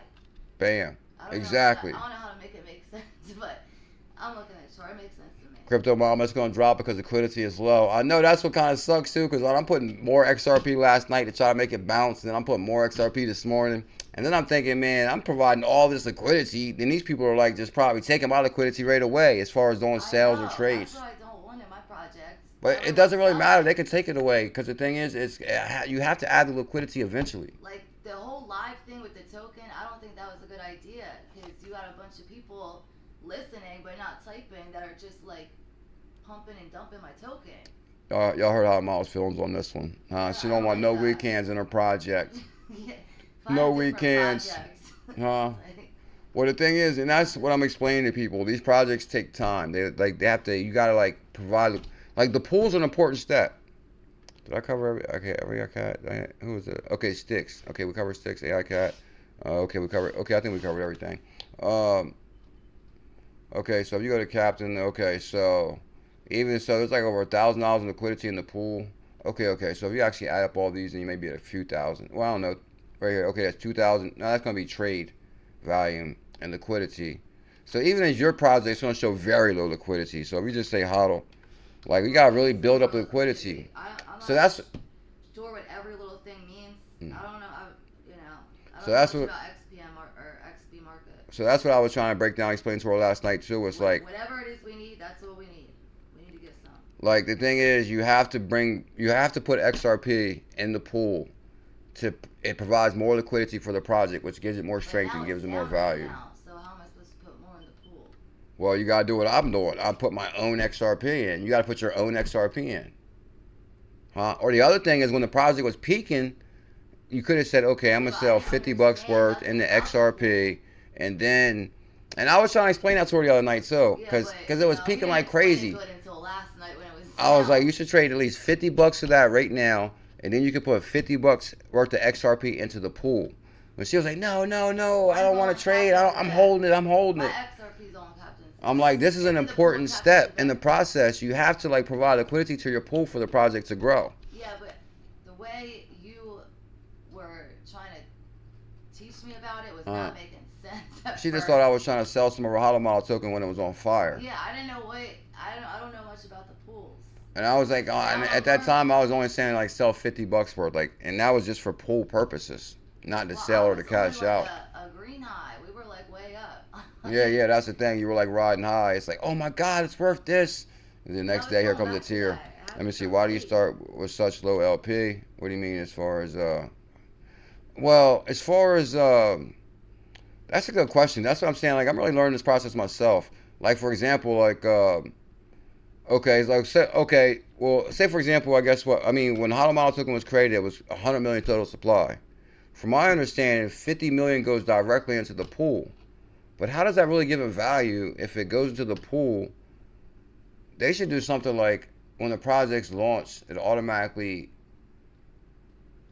Bam. Exactly. I don't know how to make it make sense, but I'm looking at the chart. It makes sense to me. Crypto mama, it's going to drop because liquidity is low. I know that's what kind of sucks too, because I'm putting more XRP last night to try to make it bounce, and then I'm putting more XRP this morning. And then I'm thinking, man, I'm providing all this liquidity. Then these people are like just probably taking my liquidity right away as far as doing sales or trades. That's what I don't want in my projects. But it doesn't really matter. They can take it away, because the thing is, you have to add the liquidity eventually. Like the whole live thing with the token, I don't think that was a good idea, because you got a bunch of people listening but not typing that are just like pumping and dumping my token. Y'all heard how Miles feels on this one. She don't want no weekends in her project. Yeah. No weekends. Well, the thing is, and that's what I'm explaining to people. These projects take time. They have to. You gotta like provide. Like, the pool's an important step. Did I cover every cat? Who was it? Okay, Sticks. Okay, we covered Sticks. AI cat. Okay, we covered. Okay, I think we covered everything. Okay, so if you go to Captain. Okay, so even so, there's like over $1,000 in liquidity in the pool. Okay. So if you actually add up all these, then you may be at a few thousand. Well, I don't know. Right here, okay, that's 2,000. Now that's gonna be trade volume and liquidity. So even as your project, it's gonna show very low liquidity. So if you just say HODL, like, we gotta really build up liquidity. So that's sure what every little thing means. I don't know. I so that's what. About XPM or Xpmarket. So that's what I was trying to break down, explain to her last night too. It's like whatever it is we need, that's what we need. We need to get some. Like, the thing is, you have to put XRP in the pool. It provides more liquidity for the project, which gives it more strength and gives it more value. So how am I supposed to put more in the pool? Well, you gotta do what I'm doing. I put my own XRP in. You gotta put your own XRP in. Or the other thing is, when the project was peaking, you could have said, okay, I'm gonna sell $50 worth in the XRP, and I was trying to explain that to her the other night too, because it was peaking like crazy. I was like, you should trade at least $50 of that right now. And then you could put $50 worth of XRP into the pool. But she was like, no, I don't want to trade. I'm holding it. I'm like, this is an important step in the process. You have to like provide liquidity to your pool for the project to grow. Yeah, but the way you were trying to teach me about it was not making sense. She just thought I was trying to sell some of her HODL model token when it was on fire. Yeah, I didn't know I don't know much about the pools. And I was like, and at that time, I was only saying like sell $50 worth, like, and that was just for pool purposes, not to sell or to cash out. A green high, we were like way up. Yeah, that's the thing. You were like riding high. It's like, oh my God, it's worth this. And the next day, here comes a tear. Let me see. Why do you start with such low LP? What do you mean as far as well, as far as that's a good question. That's what I'm saying. Like, I'm really learning this process myself. Like, for example, like okay, like say for example, I guess when HODL model token was created, it was 100 million total supply. From my understanding, 50 million goes directly into the pool. But how does that really give it value if it goes into the pool? They should do something like when the project's launched, it automatically,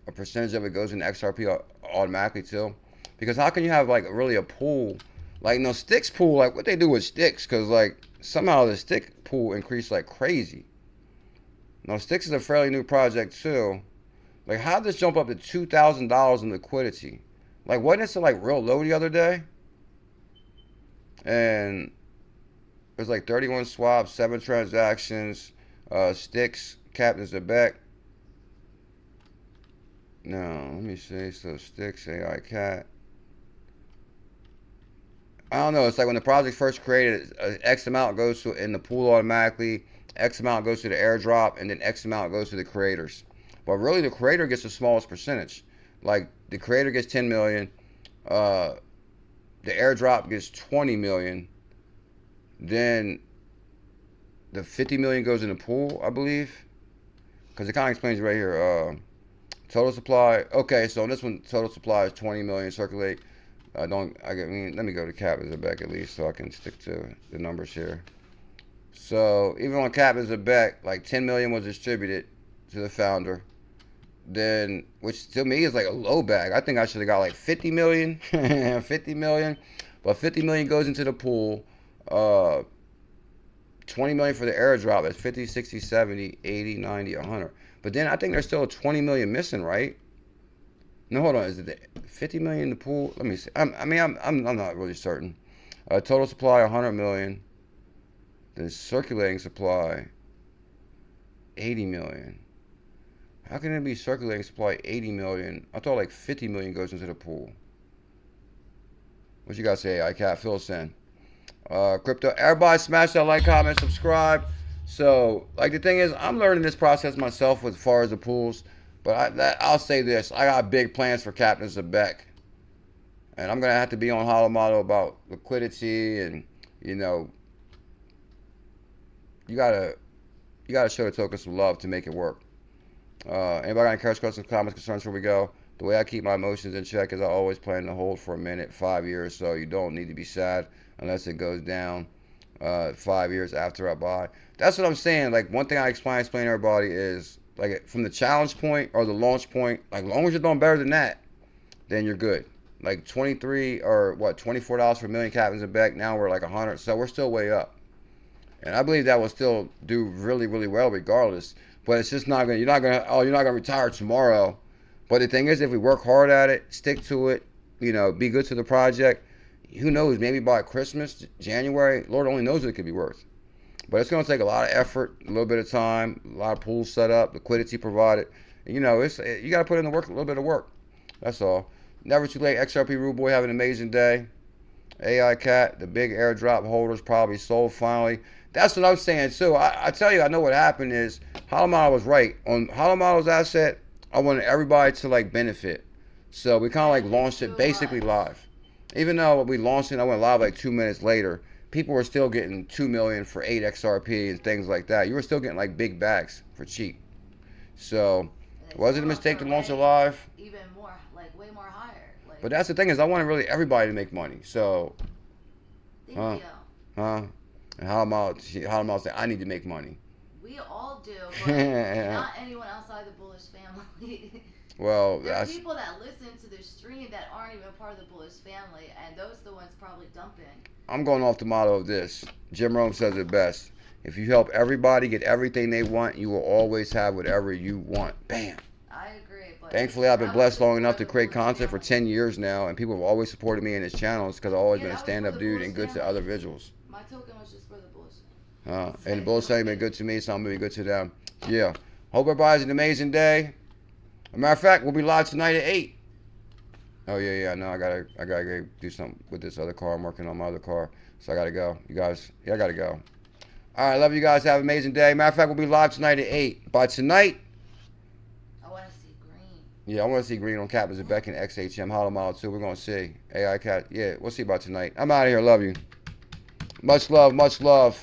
a percentage of it goes into XRP automatically too. Because how can you have like really a pool? Like, no, Sticks pool, like what they do with Sticks, because like somehow the Stick pool increased like crazy. Now, Sticks is a fairly new project too. Like, how did this jump up to $2,000 in liquidity? Like, wasn't it like real low the other day? And it was like 31 swaps, 7 transactions, Sticks, Captain's of Beck. No, let me see. So Sticks, AI Cat. I don't know. It's like when the project's first created, X amount goes to in the pool automatically, X amount goes to the airdrop, and then X amount goes to the creators. But really, the creator gets the smallest percentage. Like the creator gets 10 million, the airdrop gets 20 million, then the 50 million goes in the pool, I believe, because it kind of explains right here. Total supply. Okay, so on this one, total supply is 20 million circulate. Let me go to cap as a back at least so I can stick to the numbers here. So even on cap as a back, like 10 million was distributed to the founder. Then, which to me is like a low bag. I think I should have got like 50 million. 50 million. But 50 million goes into the pool. 20 million for the airdrop. That's 50, 60, 70, 80, 90, 100. But then I think there's still 20 million missing, right? No, hold on. Is it 50 million in the pool? Let me see. I'm not really certain. Total supply 100 million. The circulating supply 80 million. How can it be circulating supply 80 million? I thought like 50 million goes into the pool. What you guys say, ICAP? Fill us in. Crypto. Everybody smash that like, comment, subscribe. So, like the thing is, I'm learning this process myself as far as the pools. But I'll say this. I got big plans for Captains of Beck. And I'm going to have to be on Hollow Model about liquidity and, you know, you gotta show the token some love to make it work. Anybody got any questions, comments, concerns before we go? The way I keep my emotions in check is I always plan to hold for a minute, 5 years, so you don't need to be sad unless it goes down 5 years after I buy. That's what I'm saying. Like, one thing I explain to everybody is, like, from the challenge point or the launch point, like, as long as you're doing better than that, then you're good. Like, 23 or what, $24 for a million Captains of Beck. Now we're like 100, so we're still way up. And I believe that will still do really, really well regardless. But it's just not gonna. You're not gonna retire tomorrow. But the thing is, if we work hard at it, stick to it, you know, be good to the project. Who knows? Maybe by Christmas, January, Lord only knows what it could be worth. But it's gonna take a lot of effort, a little bit of time, a lot of pools set up, liquidity provided. And, you know, you gotta put in the work, a little bit of work. That's all. Never too late. XRP Rude Boy, have an amazing day. AI Cat, the big airdrop holders probably sold finally. That's what I'm saying too. I tell you, I know what happened is Hollow Model was right. On Hollow Model's asset, I wanted everybody to like benefit. So we kind of like launched it basically live. Even though we launched it, I went live like 2 minutes later. People were still getting 2 million for 8 XRP and things like that. You were still getting like big bags for cheap. So was it a mistake to launch it live? Even more, like way more higher. Like, but that's the thing is I wanted really everybody to make money. So, thank you. And Hollow Model said, I need to make money. We all do, but not anyone outside the bullish family. Well, there are people that listen to the stream that aren't even part of the bullish family, and those are the ones probably dumping. I'm going off the motto of this. Jim Rome says it best. If you help everybody get everything they want, you will always have whatever you want. Bam. I agree. But thankfully, I've been blessed long enough to create content for 10 years now, and people have always supported me in this channel. It's because I've always been a stand-up dude and good to other visuals. My token was just for the bullish. And the bullish have been good to me, so I'm going to be good to them. Yeah. Hope everybody has an amazing day. As a matter of fact, we'll be live tonight at 8. Oh, yeah. No, I gotta go do something with this other car. I'm working on my other car, so I gotta go. You guys, I gotta go. All right, love you guys. Have an amazing day. Matter of fact, we'll be live tonight at 8. By tonight, I want to see green. Yeah, I want to see green on Captains of Beck and XHM Hollow Model 2. We're going to see. AI Cat. Yeah, we'll see about tonight. I'm out of here. Love you. Much love. Much love.